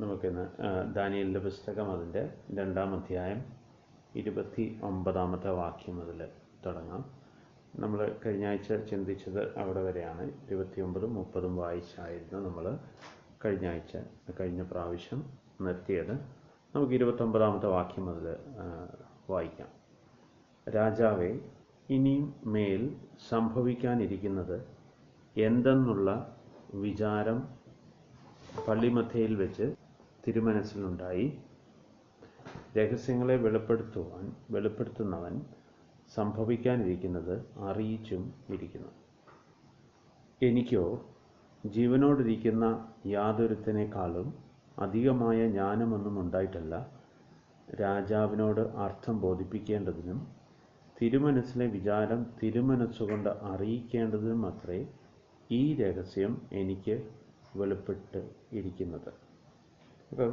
നമുക്കിന്ന് ദാനിയേലിൻ്റെ പുസ്തകം അതിൻ്റെ 2-ാം അധ്യായം 29-ാമത്തെ വാക്യം മുതൽ തുടങ്ങാം. നമ്മൾ കഴിഞ്ഞ ആഴ്ച ചിന്തിച്ചത് അവിടെ വരെയാണ്. 29-ഉം 30-ഉം വായിച്ചായിരുന്നു നമ്മൾ കഴിഞ്ഞ പ്രാവശ്യം നിർത്തിയത്. നമുക്ക് 29-ാമത്തെ വാക്യം മുതൽ വായിക്കാം. രാജാവേ, ഇനിയും മേൽ സംഭവിക്കാനിരിക്കുന്നത് എന്തെന്നുള്ള വിചാരം പള്ളിമധ്യയിൽ വെച്ച് തിരുമനസ്സിലുണ്ടായി. രഹസ്യങ്ങളെ വെളിപ്പെടുത്തുന്നവൻ സംഭവിക്കാനിരിക്കുന്നത് അറിയിച്ചും ഇരിക്കുന്നു. എനിക്കോ ജീവനോടിരിക്കുന്ന യാതൊരുത്തനേക്കാളും അധികമായ ജ്ഞാനമൊന്നും ഉണ്ടായിട്ടല്ല, രാജാവിനോട് അർത്ഥം ബോധിപ്പിക്കേണ്ടതിനും തിരുമനസ്സിലെ വിചാരം തിരുമനസ്സുകൊണ്ട് അറിയിക്കേണ്ടതിനും അത്രേ ഈ രഹസ്യം എനിക്ക് വെളിപ്പെട്ട് ഇരിക്കുന്നത്. അപ്പം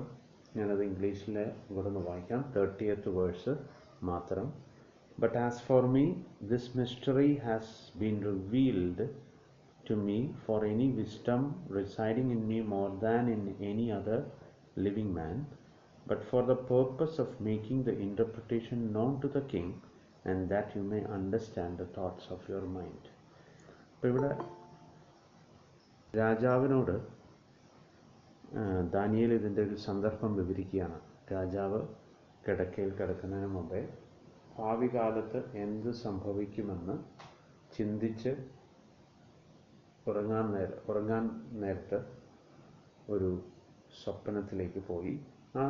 ഞാനത് ഇംഗ്ലീഷിൽ ഇവിടെ നിന്ന് വായിക്കാം. 30th വേഴ്സ് മാത്രം. But as for me, this mystery has been revealed to me for any wisdom residing in me more than in any other living man, but for the purpose of making the interpretation known to the king, and that you may understand the thoughts of your mind. അപ്പോൾ ഇവിടെ രാജാവിനോട് Daniel ഇതിൻ്റെ ഒരു സന്ദർഭം വിവരിക്കുകയാണ്. രാജാവ് കിടക്കയിൽ കിടക്കുന്നതിന് മുമ്പേ ഭാവി കാലത്ത് എന്ത് സംഭവിക്കുമെന്ന് ചിന്തിച്ച് ഉറങ്ങാൻ നേരത്ത് ഒരു സ്വപ്നത്തിലേക്ക് പോയി ആ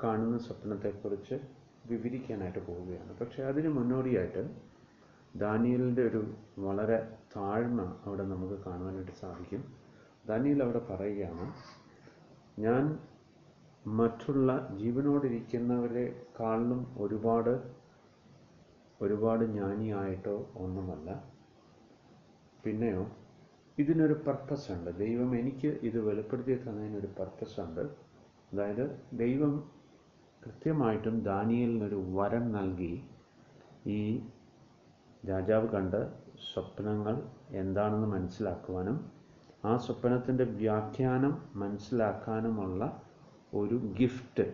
കാണുന്ന സ്വപ്നത്തെക്കുറിച്ച് വിവരിക്കാനായിട്ട് പോവുകയാണ്. പക്ഷേ അതിന് മുന്നോടിയായിട്ട് ദാനിയേലിൻ്റെ ഒരു വളരെ താഴ്മ അവിടെ നമുക്ക് കാണുവാനായിട്ട് സാധിക്കും. ദാനിയേൽ അവിടെ പറയുകയാണ്, ഞാൻ മറ്റുള്ള ജീവനോടിരിക്കുന്നവരെക്കാളും ഒരുപാട് ജ്ഞാനിയായിട്ടോ ഒന്നുമല്ല. പിന്നെയോ ഇതിനൊരു പർപ്പസ് ഉണ്ട്. ദൈവം എനിക്ക് ഇത് വെളിപ്പെടുത്തി തന്നതിനൊരു പർപ്പസ് ഉണ്ട്. അതായത് ദൈവം കൃത്യമായിട്ടും ദാനിയേലിനൊരു വരം നൽകി ഈ രാജാവ് കണ്ട സ്വപ്നങ്ങൾ എന്താണെന്ന് മനസ്സിലാക്കുവാനും ആ സ്വപ്നത്തിൻ്റെ വ്യാഖ്യാനം മനസ്സിലാക്കാനുമുള്ള ഒരു ഗിഫ്റ്റ്,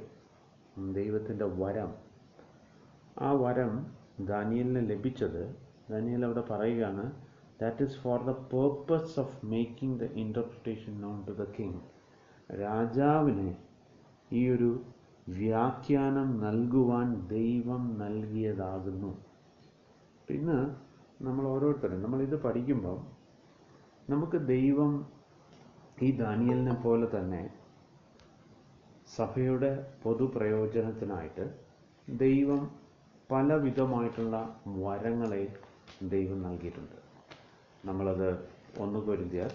ദൈവത്തിൻ്റെ വരം. ആ വരം ദാനിയേലിന് ലഭിച്ചത്, ദാനിയേൽ അവിടെ പറയുകയാണ്, that is for the purpose of making the interpretation known to the king. രാജാവിന് ഈ ഒരു വ്യാഖ്യാനം നൽകുവാൻ ദൈവം നൽകിയതാകുന്നു. പിന്നെ നമ്മൾ ഓരോരുത്തരും നമ്മളിത് പഠിക്കുമ്പോൾ നമുക്ക് ദൈവം ഈ ദാനിയേലിനെ പോലെ തന്നെ സഭയുടെ പൊതുപ്രയോജനത്തിനായിട്ട് ദൈവം പലവിധമായിട്ടുള്ള വരങ്ങളെ ദൈവം നൽകിയിട്ടുണ്ട്. നമ്മളത് 1 കൊരിന്ത്യർ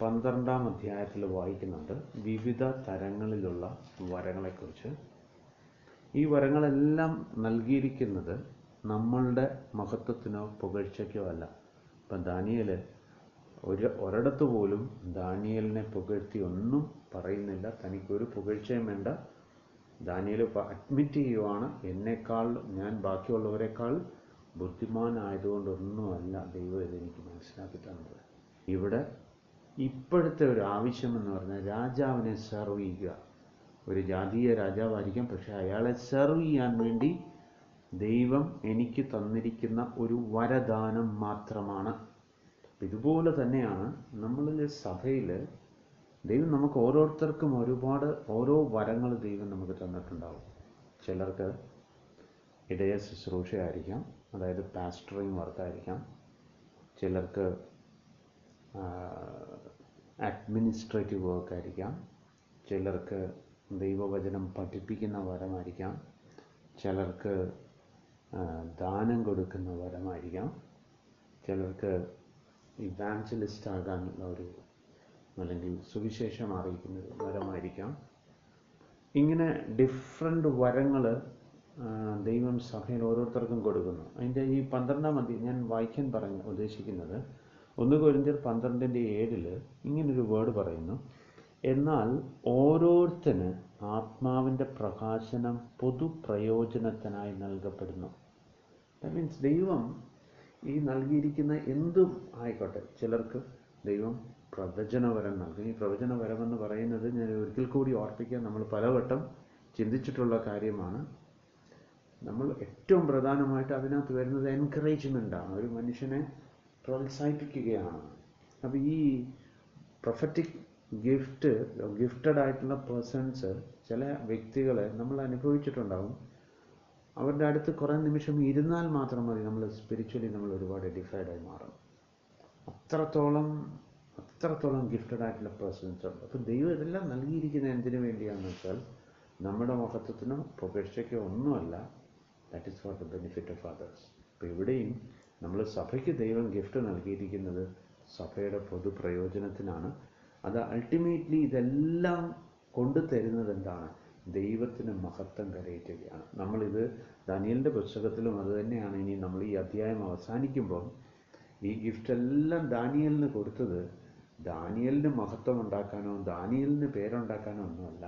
12-ാം അധ്യായത്തിൽ വായിക്കുന്നുണ്ട്, വിവിധ തരങ്ങളിലുള്ള വരങ്ങളെക്കുറിച്ച്. ഈ വരങ്ങളെല്ലാം നൽകിയിരിക്കുന്നത് നമ്മളുടെ മഹത്വത്തിനോ പുകഴ്ചയ്ക്കോ അല്ല. ഇപ്പം ദാനിയേൽ ഒരിടത്ത് പോലും ദാനിയേലിനെ പുകഴ്ത്തി ഒന്നും പറയുന്നില്ല. തനിക്കൊരു പുകഴ്ചയും വേണ്ട. ദാനിയേൽ അഡ്മിറ്റ് ചെയ്യുവാണ്, ഞാൻ ബാക്കിയുള്ളവരെക്കാൾ ബുദ്ധിമാനായതുകൊണ്ടൊന്നുമല്ല ദൈവം ഇതെനിക്ക് മനസ്സിലാക്കി തന്നത്. ഇവിടെ ഇപ്പോഴത്തെ ഒരു ആവശ്യമെന്ന് പറഞ്ഞാൽ രാജാവിനെ സെർവ് ചെയ്യുക. ഒരു ജാതീയ രാജാവായിരിക്കാം, പക്ഷേ അയാളെ സെർവ് ചെയ്യാൻ വേണ്ടി ദൈവം എനിക്ക് തന്നിരിക്കുന്ന ഒരു വരദാനം മാത്രമാണ്. ഇതുപോലെ തന്നെയാണ് നമ്മളിലെ സഭയിൽ ദൈവം നമുക്ക് ഓരോരുത്തർക്കും ഓരോ വരങ്ങൾ ദൈവം നമുക്ക് തന്നിട്ടുണ്ടാവും. ചിലർക്ക് ഇടയ ശുശ്രൂഷയായിരിക്കാം, അതായത് പാസ്റ്ററിങ് വർക്കായിരിക്കാം. ചിലർക്ക് അഡ്മിനിസ്ട്രേറ്റീവ് വർക്കായിരിക്കാം. ചിലർക്ക് ദൈവവചനം പഠിപ്പിക്കുന്ന വരമായിരിക്കാം. ചിലർക്ക് ദാനം കൊടുക്കുന്ന വരമായിരിക്കാം. ചിലർക്ക് ഇവാഞ്ചലിസ്റ്റ് ആകാനുള്ള അല്ലെങ്കിൽ സുവിശേഷം അറിയിക്കുന്ന വരമായിരിക്കാം. ഇങ്ങനെ ഡിഫറെൻ്റ് വരങ്ങൾ ദൈവം സഭയിൽ ഓരോരുത്തർക്കും കൊടുക്കുന്നു. അതിൻ്റെ ഈ 12-ാം അധ്യായം ഞാൻ വായിക്കാൻ ഉദ്ദേശിക്കുന്നത് 1 കൊരിന്ത്യർ 12:7 ഇങ്ങനൊരു വേർഡ് പറയുന്നു, എന്നാൽ ഓരോരുത്തന് ആത്മാവിൻ്റെ പ്രകാശനം പൊതുപ്രയോജനത്തിനായി നൽകപ്പെടുന്നു. ദാറ്റ് മീൻസ് ദൈവം ഈ നൽകിയിരിക്കുന്ന എന്തും ആയിക്കോട്ടെ, ചിലർക്ക് ദൈവം പ്രവചനവരം നൽകും. ഈ പ്രവചനവരമെന്ന് പറയുന്നത് ഞാൻ ഒരിക്കൽ കൂടി ഓർപ്പിക്കാൻ നമ്മൾ പലവട്ടം ചിന്തിച്ചിട്ടുള്ള കാര്യമാണ്. നമ്മൾ ഏറ്റവും പ്രധാനമായിട്ട് അതിനകത്ത് വരുന്നത് എൻകറേജ്മെൻ്റാണ്, ഒരു മനുഷ്യനെ പ്രോത്സാഹിപ്പിക്കുകയാണ്. അപ്പോൾ ഈ പ്രൊഫറ്റിക് ഗിഫ്റ്റഡ് ആയിട്ടുള്ള പേഴ്സൺസ്, ചില വ്യക്തികളെ നമ്മൾ അനുഭവിച്ചിട്ടുണ്ടാവും. അവരുടെ അടുത്ത് കുറേ നിമിഷം ഇരുന്നാൽ മാത്രം മതി, നമ്മൾ സ്പിരിച്വലി നമ്മൾ ഒരുപാട് എഡിഫൈഡായി മാറും. അത്രത്തോളം ഗിഫ്റ്റഡ് ആയിട്ടുള്ള പേഴ്സൺസ് ഉണ്ട്. അപ്പോൾ ദൈവം ഇതെല്ലാം നൽകിയിരിക്കുന്നത് എന്തിനു വേണ്ടിയാണെന്ന് വെച്ചാൽ നമ്മുടെ മഹത്വത്തിനോ പുകഴ്ചയ്ക്കോ ഒന്നുമല്ല. That is for the benefit of others. അപ്പോൾ ഇവിടെയും നമ്മൾ സഭയ്ക്ക് ദൈവം ഗിഫ്റ്റ് നൽകിയിരിക്കുന്നത് സഭയുടെ പൊതുപ്രയോജനത്തിനാണ്. അത് അൾട്ടിമേറ്റ്ലി ഇതെല്ലാം കൊണ്ടു തരുന്നത് എന്താണ്? ദൈവത്തിന് മഹത്വം കരയറ്റുകയാണ്. നമ്മളിത് ദാനിയേലിൻ്റെ പുസ്തകത്തിലും അത് തന്നെയാണ്. ഇനി നമ്മൾ ഈ അധ്യായം അവസാനിക്കുമ്പോൾ ഈ ഗിഫ്റ്റ് എല്ലാം ദാനിയേലിന് കൊടുത്തത് ദാനിയേലിന് മഹത്വം ഉണ്ടാക്കാനോ ദാനിയേലിന് പേരുണ്ടാക്കാനോ ഒന്നുമല്ല.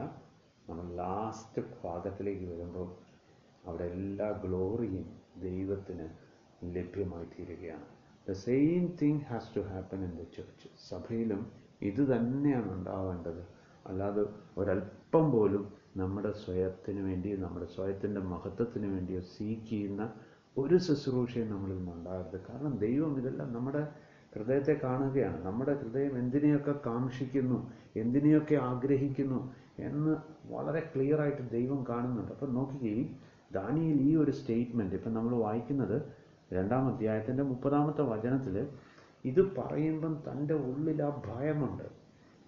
നമ്മൾ ലാസ്റ്റ് ഭാഗത്തിലേക്ക് വരുമ്പോൾ അവിടെ എല്ലാ ഗ്ലോറിയും ദൈവത്തിന് ലഭ്യമായി തീരുകയാണ്. The same thing has to happen in the church. സഭയിലും ഇത് തന്നെയാണ് ഉണ്ടാവേണ്ടത്. അല്ലാതെ ഒരല്പം പോലും നമ്മുടെ സ്വയത്തിന് വേണ്ടി, നമ്മുടെ സ്വയത്തിൻ്റെ മഹത്വത്തിന് വേണ്ടിയോ സീക്ക് ചെയ്യുന്ന ഒരു ശുശ്രൂഷയും നമ്മളിൽ നിന്നുണ്ടാകരുത്. കാരണം ദൈവം ഇതെല്ലാം നമ്മുടെ ഹൃദയത്തെ കാണുകയാണ്. നമ്മുടെ ഹൃദയം എന്തിനെയൊക്കെ കാക്ഷിക്കുന്നു, എന്തിനെയൊക്കെ ആഗ്രഹിക്കുന്നു എന്ന് വളരെ ക്ലിയറായിട്ട് ദൈവം കാണുന്നുണ്ട്. അപ്പം നോക്കിക്കേ, ദാനിയേൽ ഈ ഒരു സ്റ്റേറ്റ്മെൻറ്റ് ഇപ്പം നമ്മൾ വായിക്കുന്നത് 2-ാം അധ്യായത്തിൻ്റെ 30-ാമത്തെ വചനത്തിൽ ഇത് പറയുമ്പം തൻ്റെ ഉള്ളിൽ ആ ഭയമുണ്ട്.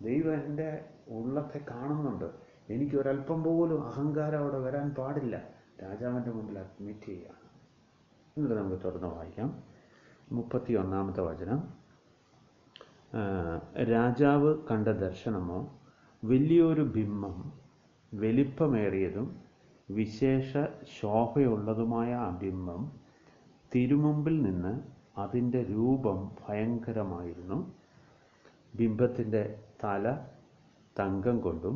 ദൈവം എൻ്റെ ഉള്ളത്തെ കാണുന്നുണ്ട്. എനിക്കൊരല്പം പോലും അഹങ്കാരം അവിടെ വരാൻ പാടില്ല. രാജാവിൻ്റെ മുമ്പിൽ അഡ്മിറ്റ് ചെയ്യുകയാണ്. എന്നിട്ട് നമുക്ക് തുറന്ന് വായിക്കാം. 31-ാമത്തെ വചനം. രാജാവ് കണ്ട ദർശനമോ വലിയൊരു ബിംബം, വലിപ്പമേറിയതും വിശേഷ ശോഭയുള്ളതുമായ ആ ബിംബം തിരുമുമ്പിൽ നിന്ന് അതിൻ്റെ രൂപം ഭയങ്കരമായിരുന്നു. ബിംബത്തിൻ്റെ തല തങ്കം കൊണ്ടും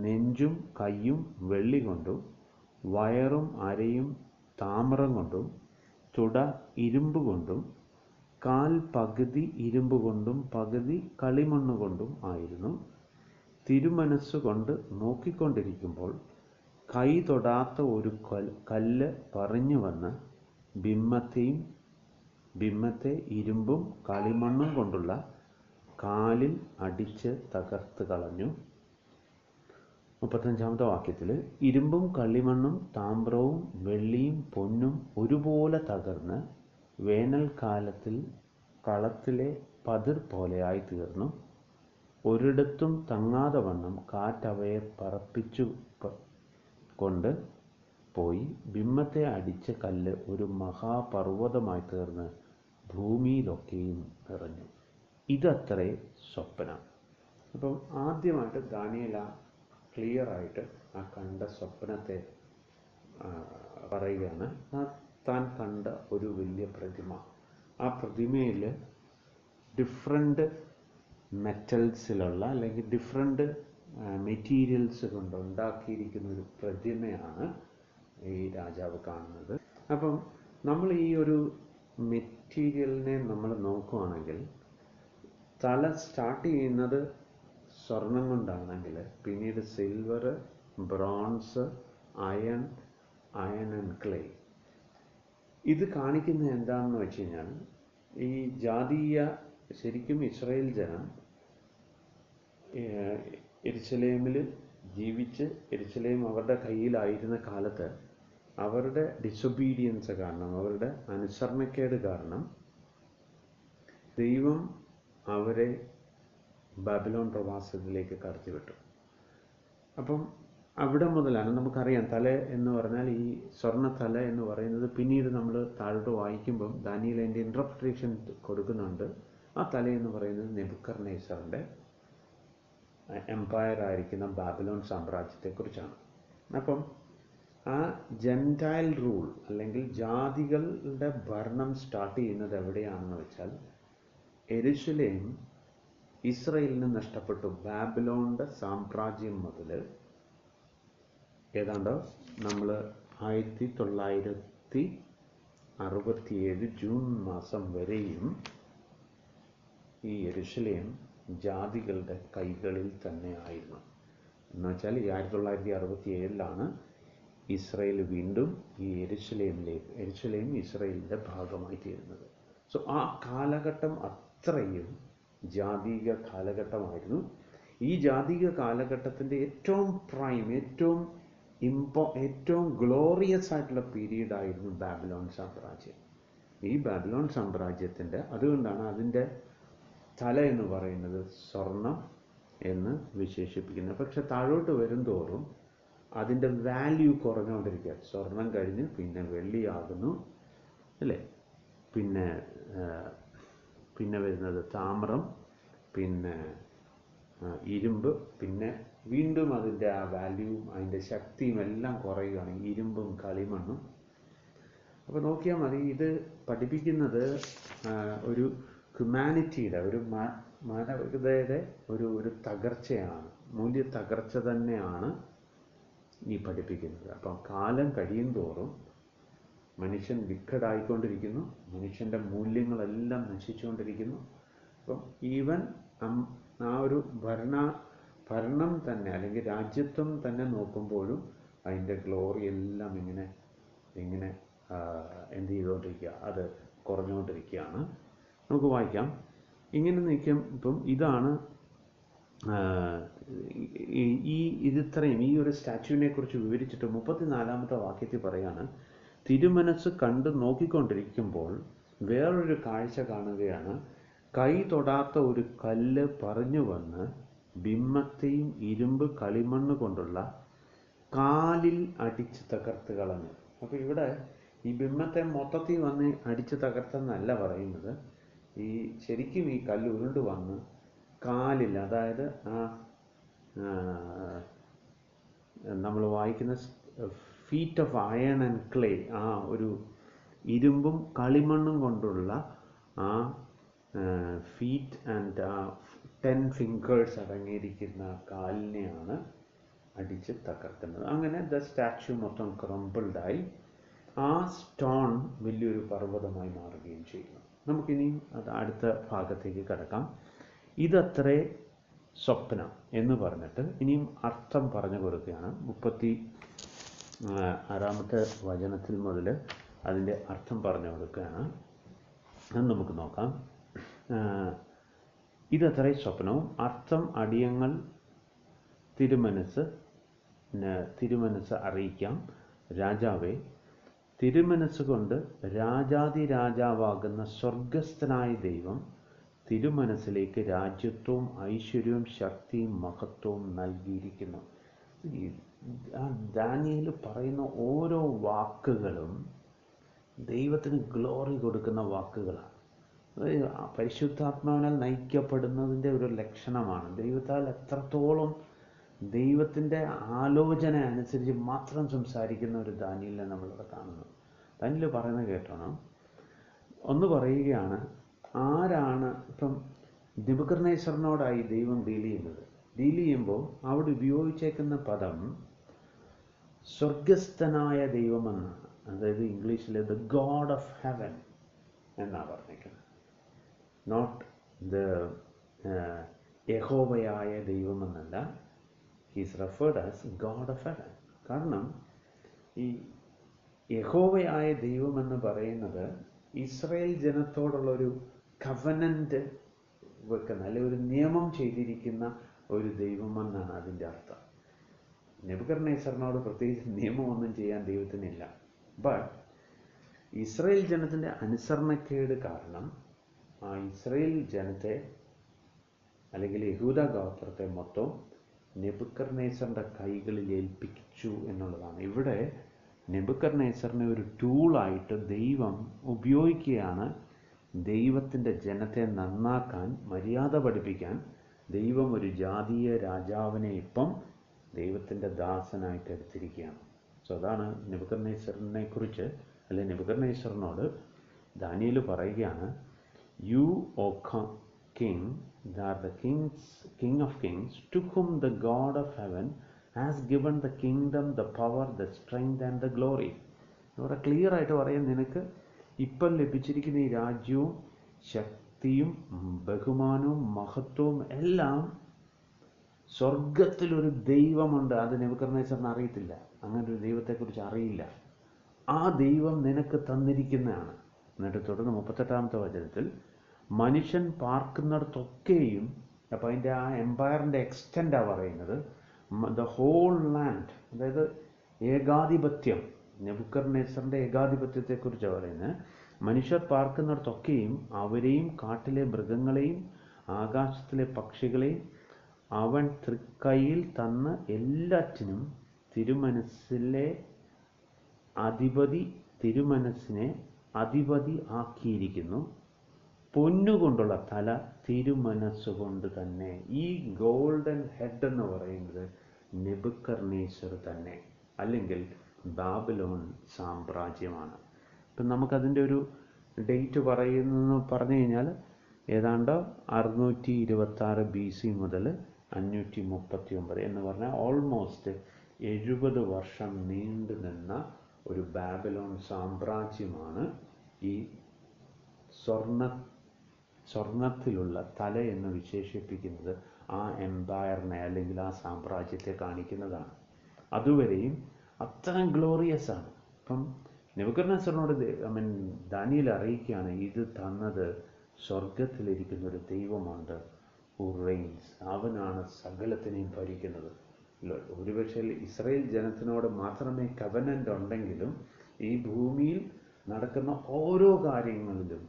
നെഞ്ചും കയ്യും വെള്ളി കൊണ്ടും വയറും അരയും താമ്രം കൊണ്ടും തുട ഇരുമ്പ് കൊണ്ടും കാൽ പകുതി ഇരുമ്പ് കൊണ്ടും പകുതി കളിമണ്ണ് കൊണ്ടും ആയിരുന്നു. തിരുമനസ്സുകൊണ്ട് നോക്കിക്കൊണ്ടിരിക്കുമ്പോൾ കൈ തൊടാത്ത ഒരു കല്ല് പറഞ്ഞു വന്ന് ബിംബത്തെ ഇരുമ്പും കളിമണ്ണും കൊണ്ടുള്ള കാലിൽ അടിച്ച് തകർത്ത് കളഞ്ഞു. 35-ാമത്തെ വാക്യത്തിൽ ഇരുമ്പും കളിമണ്ണും താമ്രവും വെള്ളിയും പൊന്നും ഒരുപോലെ തകർന്ന് വേനൽക്കാലത്തിൽ കളത്തിലെ പതിർ പോലെയായി തീർന്നു. ഒരിടത്തും തങ്ങാതെ വണ്ണം കാറ്റവയെ പറപ്പിച്ചു കൊണ്ട് പോയി ബിംബത്തെ അടിച്ച കല്ല് ഒരു മഹാപർവ്വതമായി തീർന്ന് ഭൂമിയിലൊക്കെയും നിറഞ്ഞു. ഇതത്രേ സ്വപ്നം. അപ്പം ആദ്യമായിട്ട് ദാനിയേൽ ക്ലിയറായിട്ട് ആ കണ്ട സ്വപ്നത്തെ പറയുകയാണ്. താൻ കണ്ട ഒരു വലിയ പ്രതിമ, ആ പ്രതിമയിൽ ഡിഫറെൻ്റ് മെറ്റൽസിലുള്ള അല്ലെങ്കിൽ ഡിഫറെൻ്റ് മെറ്റീരിയൽസ് കൊണ്ട് ഉണ്ടാക്കിയിരിക്കുന്ന ഒരു പ്രതിമയാണ് ഈ രാജാവ് കാണുന്നത്. അപ്പം നമ്മൾ ഈ ഒരു മെറ്റീരിയലിനെ നമ്മൾ നോക്കുകയാണെങ്കിൽ തല സ്റ്റാർട്ട് ചെയ്യുന്നത് സ്വർണം കൊണ്ടാണെങ്കിൽ പിന്നീട് silver, bronze, iron and clay. ഇത് കാണിക്കുന്നത് എന്താണെന്ന് വെച്ച് കഴിഞ്ഞാൽ ഈ ജാതീയ ശരിക്കും ഇസ്രായേൽ ജനം യെരുശലേമിൽ ജീവിച്ച് യെരുശലേം അവരുടെ കയ്യിലായിരുന്ന കാലത്ത് അവരുടെ ഡിസൊബീഡിയൻസ് കാരണം, അവരുടെ അനുസരണക്കേട് കാരണം ദൈവം അവരെ ബാബിലോൺ പ്രവാസത്തിലേക്ക് കടത്തിവിട്ടു. അപ്പം അവിടെ മുതലാണ് നമുക്കറിയാം തല എന്ന് പറഞ്ഞാൽ ഈ സ്വർണ്ണ തല എന്ന് പറയുന്നത് പിന്നീട് നമ്മൾ താഴോട്ട് വായിക്കുമ്പം ദാനിയേൽ അതിൻ്റെ ഇൻ്റർപ്രിട്ടേഷൻ കൊടുക്കുന്നുണ്ട്. ആ തല എന്ന് പറയുന്നത് നെബൂഖദ്നേസറിൻ്റെ എംപയർ ആയിരിക്കുന്ന ബാബിലോൺ സാമ്രാജ്യത്തെക്കുറിച്ചാണ്. അപ്പം ആ ജെൻറ്റൈൽ റൂൾ അല്ലെങ്കിൽ ജാതികളുടെ ഭരണം സ്റ്റാർട്ട് ചെയ്യുന്നത് എവിടെയാണെന്ന് വെച്ചാൽ യെരുശലേം ഇസ്രയേലിന് നഷ്ടപ്പെട്ടു. ബാബിലോണിൻ്റെ സാമ്രാജ്യം മുതൽ ഏതാണ്ട് നമ്മൾ 1967 ജൂൺ മാസം വരെയും ഈ യെരുശലേം ജാതികളുടെ കൈകളിൽ തന്നെ ആയിരുന്നു. എന്ന് വെച്ചാൽ 1967 ഇസ്രയേൽ വീണ്ടും ഈ യെരുശലേം ഇസ്രയേലിൻ്റെ ഭാഗമായി തീരുന്നത്. സോ ആ കാലഘട്ടം അത്രയും ജാതീയ കാലഘട്ടമായിരുന്നു. ഈ ജാതീയ കാലഘട്ടത്തിൻ്റെ ഏറ്റവും പ്രൈം, ഏറ്റവും ഗ്ലോറിയസ് ആയിട്ടുള്ള പീരീഡായിരുന്നു ബാബിലോൺ സാമ്രാജ്യം. ഈ ബാബിലോൺ സാമ്രാജ്യത്തിൻ്റെ, അതുകൊണ്ടാണ് അതിൻ്റെ തല എന്ന് പറയുന്നത് സ്വർണം എന്ന് വിശേഷിപ്പിക്കുന്നത്. പക്ഷെ താഴോട്ട് വരുംതോറും അതിൻ്റെ വാല്യൂ കുറഞ്ഞുകൊണ്ടിരിക്കുക. സ്വർണം കഴിഞ്ഞ് പിന്നെ വെള്ളിയാകുന്നു, അല്ലേ? പിന്നെ വരുന്നത് താമ്രം, പിന്നെ ഇരുമ്പ്, പിന്നെ വീണ്ടും അതിൻ്റെ ആ വാല്യൂവും അതിൻ്റെ ശക്തിയും എല്ലാം കുറയുകയാണ്, ഇരുമ്പും കളിമണ്ണും. അപ്പോൾ നോക്കിയാൽ മതി, ഇത് പഠിപ്പിക്കുന്നത് ഒരു ഹ്യൂമാനിറ്റിയുടെ, ഒരു മാനവികതയുടെ ഒരു തകർച്ചയാണ്, മൂല്യ തകർച്ച തന്നെയാണ് ഈ പഠിപ്പിക്കുന്നത്. അപ്പം കാലം കഴിയും തോറും മനുഷ്യൻ വിക്കഡായിക്കൊണ്ടിരിക്കുന്നു, മനുഷ്യൻ്റെ മൂല്യങ്ങളെല്ലാം നശിച്ചുകൊണ്ടിരിക്കുന്നു. അപ്പം ഈവൻ ആ ഒരു ഭരണം തന്നെ, അല്ലെങ്കിൽ രാജ്യത്വം തന്നെ നോക്കുമ്പോഴും അതിൻ്റെ ഗ്ലോറി എല്ലാം ഇങ്ങനെ എന്ത് ചെയ്തുകൊണ്ടിരിക്കുക, അത് കുറഞ്ഞുകൊണ്ടിരിക്കുകയാണ്. നമുക്ക് വായിക്കാം. ഇങ്ങനെ നിൽക്കുമ്പം ഇതാണ് ഇതിത്രയും ഈ ഒരു സ്റ്റാച്യുവിനെ കുറിച്ച് വിവരിച്ചിട്ട് 34-ാമത്തെ വാക്യത്തിൽ പറയാണ്, തിരുമനസ് കണ്ട് നോക്കിക്കൊണ്ടിരിക്കുമ്പോൾ വേറൊരു കാഴ്ച കാണുകയാണ്. കൈ തൊടാത്ത ഒരു കല്ല് പറഞ്ഞു വന്ന് ബിംബത്തെയും ഇരുമ്പ് കളിമണ്ണ് കൊണ്ടുള്ള കാലിൽ അടിച്ച് തകർത്ത് കളഞ്ഞു. അപ്പോൾ ഇവിടെ ഈ ബിംബത്തെ മൊത്തത്തിൽ വന്ന് അടിച്ച് തകർത്തെന്നല്ല പറയുന്നത്. ശരിക്കും ഈ കല്ല് ഉരുണ്ട് വന്ന് കാലിൽ, അതായത് നമ്മൾ വായിക്കുന്ന feet of iron and clay, ആ ഒരു ഇരുമ്പും കളിമണ്ണും കൊണ്ടുള്ള ആ ഫീറ്റ് ആൻഡ് 10 ഫിംഗേഴ്സ് അടങ്ങിയിരിക്കുന്ന കാലിനെയാണ് അടിച്ച് തകർക്കുന്നത്. അങ്ങനെ ദ സ്റ്റാച്യു മൊത്തം ക്രംബിൾഡായി ആ സ്റ്റോൺ വലിയൊരു പർവ്വതമായി മാറുകയും ചെയ്യുന്നു. നമുക്കിനിയും അത് അടുത്ത ഭാഗത്തേക്ക് കടക്കാം. ഇതത്രേ സ്വപ്നം എന്ന് പറഞ്ഞിട്ട് ഇനിയും അർത്ഥം പറഞ്ഞു കൊടുക്കുകയാണ്. 36-ാമത്തെ വചനത്തിൽ മുതൽ അതിൻ്റെ അർത്ഥം പറഞ്ഞു കൊടുക്കുകയാണ്. അത് നമുക്ക് നോക്കാം. ഇതത്രേ സ്വപ്നവും അർത്ഥം അടിയങ്ങൾ തിരുമനസ് അറിയിക്കാം. രാജാവേ, തിരുമനസ്സുകൊണ്ട് രാജാതിരാജാവാകുന്ന സ്വർഗസ്ഥനായ ദൈവം തിരുമനസ്സിലേക്ക് രാജ്യത്വവും ഐശ്വര്യവും ശക്തിയും മഹത്വവും നൽകിയിരിക്കുന്നു. ദാനിയേൽ പറയുന്ന ഓരോ വാക്കുകളും ദൈവത്തിന് ഗ്ലോറി കൊടുക്കുന്ന വാക്കുകളാണ്. പരിശുദ്ധാത്മാവിനാൽ നയിക്കപ്പെടുന്നതിൻ്റെ ഒരു ലക്ഷണമാണ്. ദൈവത്താൽ എത്രത്തോളം ദൈവത്തിൻ്റെ ആലോചന അനുസരിച്ച് മാത്രം സംസാരിക്കുന്ന ഒരു ദാനിയേലിനെ നമ്മളിവിടെ കാണുന്നു. ദാനിയേൽ പറയുന്നത് കേട്ടോണം. ഒന്ന് പറയുകയാണ്, ആരാണ് ഇപ്പം നെബൂഖദ്നേസറിനോടായി ദൈവം ഡീൽ ചെയ്യുമ്പോൾ അവിടെ ഉപയോഗിച്ചേക്കുന്ന പദം സ്വർഗസ്ഥനായ ദൈവമെന്നാണ്. അതായത് ഇംഗ്ലീഷിൽ ദ ഗോഡ് ഓഫ് ഹെവൻ എന്നാണ് പറഞ്ഞേക്കുന്നത്. നോട്ട് ദ യഹോവയായ ദൈവമെന്നല്ല, he's referred as God of heaven. കാരണം ഈ യഹോവയായ ദൈവമെന്ന് പറയുന്നത് ഇസ്രായേൽ ജനത്തോടുള്ളൊരു കവനൻ്റ് വെക്കുന്ന, അല്ലെങ്കിൽ ഒരു നിയമം ചെയ്തിരിക്കുന്ന ഒരു ദൈവമെന്നാണ് അതിൻ്റെ അർത്ഥം. നെബൂഖദ്നേസറിനോട് പ്രത്യേകിച്ച് നിയമമൊന്നും ചെയ്യാൻ ദൈവത്തിനില്ല. ബട്ട് ഇസ്രായേൽ ജനത്തിൻ്റെ അനുസരണക്കേട് കാരണം ആ ഇസ്രായേൽ ജനത്തെ, അല്ലെങ്കിൽ യഹൂദ ഗോത്രത്തെ മൊത്തം നെബൂഖദ്നേസറിൻ്റെ കൈകളിൽ ഏൽപ്പിച്ചു എന്നുള്ളതാണ്. ഇവിടെ നെബൂഖദ്നേസറിനെ ഒരു ടൂളായിട്ട് ദൈവം ഉപയോഗിക്കുകയാണ്. ദൈവത്തിൻ്റെ ജനത്തെ നന്നാക്കാൻ, മര്യാദ പഠിപ്പിക്കാൻ ദൈവം ഒരു ജാതീയ രാജാവിനെ ഇപ്പം ദൈവത്തിൻ്റെ ദാസനായിട്ട് എടുത്തിരിക്കുകയാണ്. സോ അതാണ് നെബൂഖദ്നേസറിനെ കുറിച്ച്, അല്ലെങ്കിൽ നെബൂഖദ്നേസറിനോട് ദാനിയേൽ പറയുകയാണ്, you O king, that the king of kings, to whom the God of heaven has given the kingdom, the power, the strength and the glory. ഇവിടെ ക്ലിയർ ആയിട്ട് പറയാം, നിനക്ക് ഇപ്പം ലഭിച്ചിരിക്കുന്ന ഈ രാജ്യവും ശക്തിയും ബഹുമാനവും മഹത്വവും എല്ലാം സ്വർഗത്തിലൊരു ദൈവമുണ്ട്. അത് നെബൂഖദ്നേസറിന് അറിയത്തില്ല. അങ്ങനെ ഒരു ദൈവത്തെക്കുറിച്ച് അറിയില്ല. ആ ദൈവം നിനക്ക് തന്നിരിക്കുന്നതാണ്. എന്നിട്ട് തുടർന്ന് 38-ാമത്തെ വചനത്തിൽ മനുഷ്യൻ പാർക്കുന്നിടത്തൊക്കെയും, അപ്പം അതിൻ്റെ ആ എംപയറിൻ്റെ എക്സ്റ്റെൻഡാണ് പറയുന്നത്, ദ ഹോൾ ലാൻഡ്, അതായത് ഏകാധിപത്യം, നെബൂഖദ്നേസറിൻ്റെ ഏകാധിപത്യത്തെക്കുറിച്ചാണ് പറയുന്നത്. മനുഷ്യർ പാർക്കുന്നിടത്തൊക്കെയും അവരെയും കാട്ടിലെ മൃഗങ്ങളെയും ആകാശത്തിലെ പക്ഷികളെയും അവൻ തൃക്കൈയിൽ തന്ന എല്ലാറ്റിനും തിരുമനസ്സിനെ അധിപതി ആക്കിയിരിക്കുന്നു. പൊന്നുകൊണ്ടുള്ള തല തിരുമനസ്സുകൊണ്ട് തന്നെ. ഈ ഗോൾഡൻ ഹെഡ് എന്ന് പറയുന്നത് നെബൂഖദ്നേസർ തന്നെ, അല്ലെങ്കിൽ ബാബിലോൺ സാമ്രാജ്യമാണ്. ഇപ്പം നമുക്കതിൻ്റെ ഒരു ഡേറ്റ് പറഞ്ഞു കഴിഞ്ഞാൽ ഏതാണ്ട് 626 BC മുതൽ 539 എന്ന് പറഞ്ഞാൽ ഓൾമോസ്റ്റ് 70 വർഷം നീണ്ടു നിന്ന ഒരു ബാബിലോൺ സാമ്രാജ്യമാണ് ഈ സ്വർണത്തിലുള്ള തല എന്ന് വിശേഷിപ്പിക്കുന്നത്. ആ എംപയറിനെ അല്ലെങ്കിൽ ആ സാമ്രാജ്യത്തെ കാണിക്കുന്നതാണ്. അതുവരെയും അത്രയും ഗ്ലോറിയസ് ആണ്. ഇപ്പം നെബൂഖദ്നേസറിനോട് ദാനിയേൽ അറിയിക്കുകയാണ്, ഇത് തന്നത് സ്വർഗത്തിലിരിക്കുന്ന ഒരു ദൈവമുണ്ട്, ഹു റെയിൻസ്, അവനാണ് സകലത്തിനെയും ഭരിക്കുന്നത്. ഒരുപക്ഷെ ഇസ്രായേൽ ജനത്തിനോട് മാത്രമേ കവനൻ്റ് ഉണ്ടെങ്കിലും ഈ ഭൂമിയിൽ നടക്കുന്ന ഓരോ കാര്യങ്ങളിലും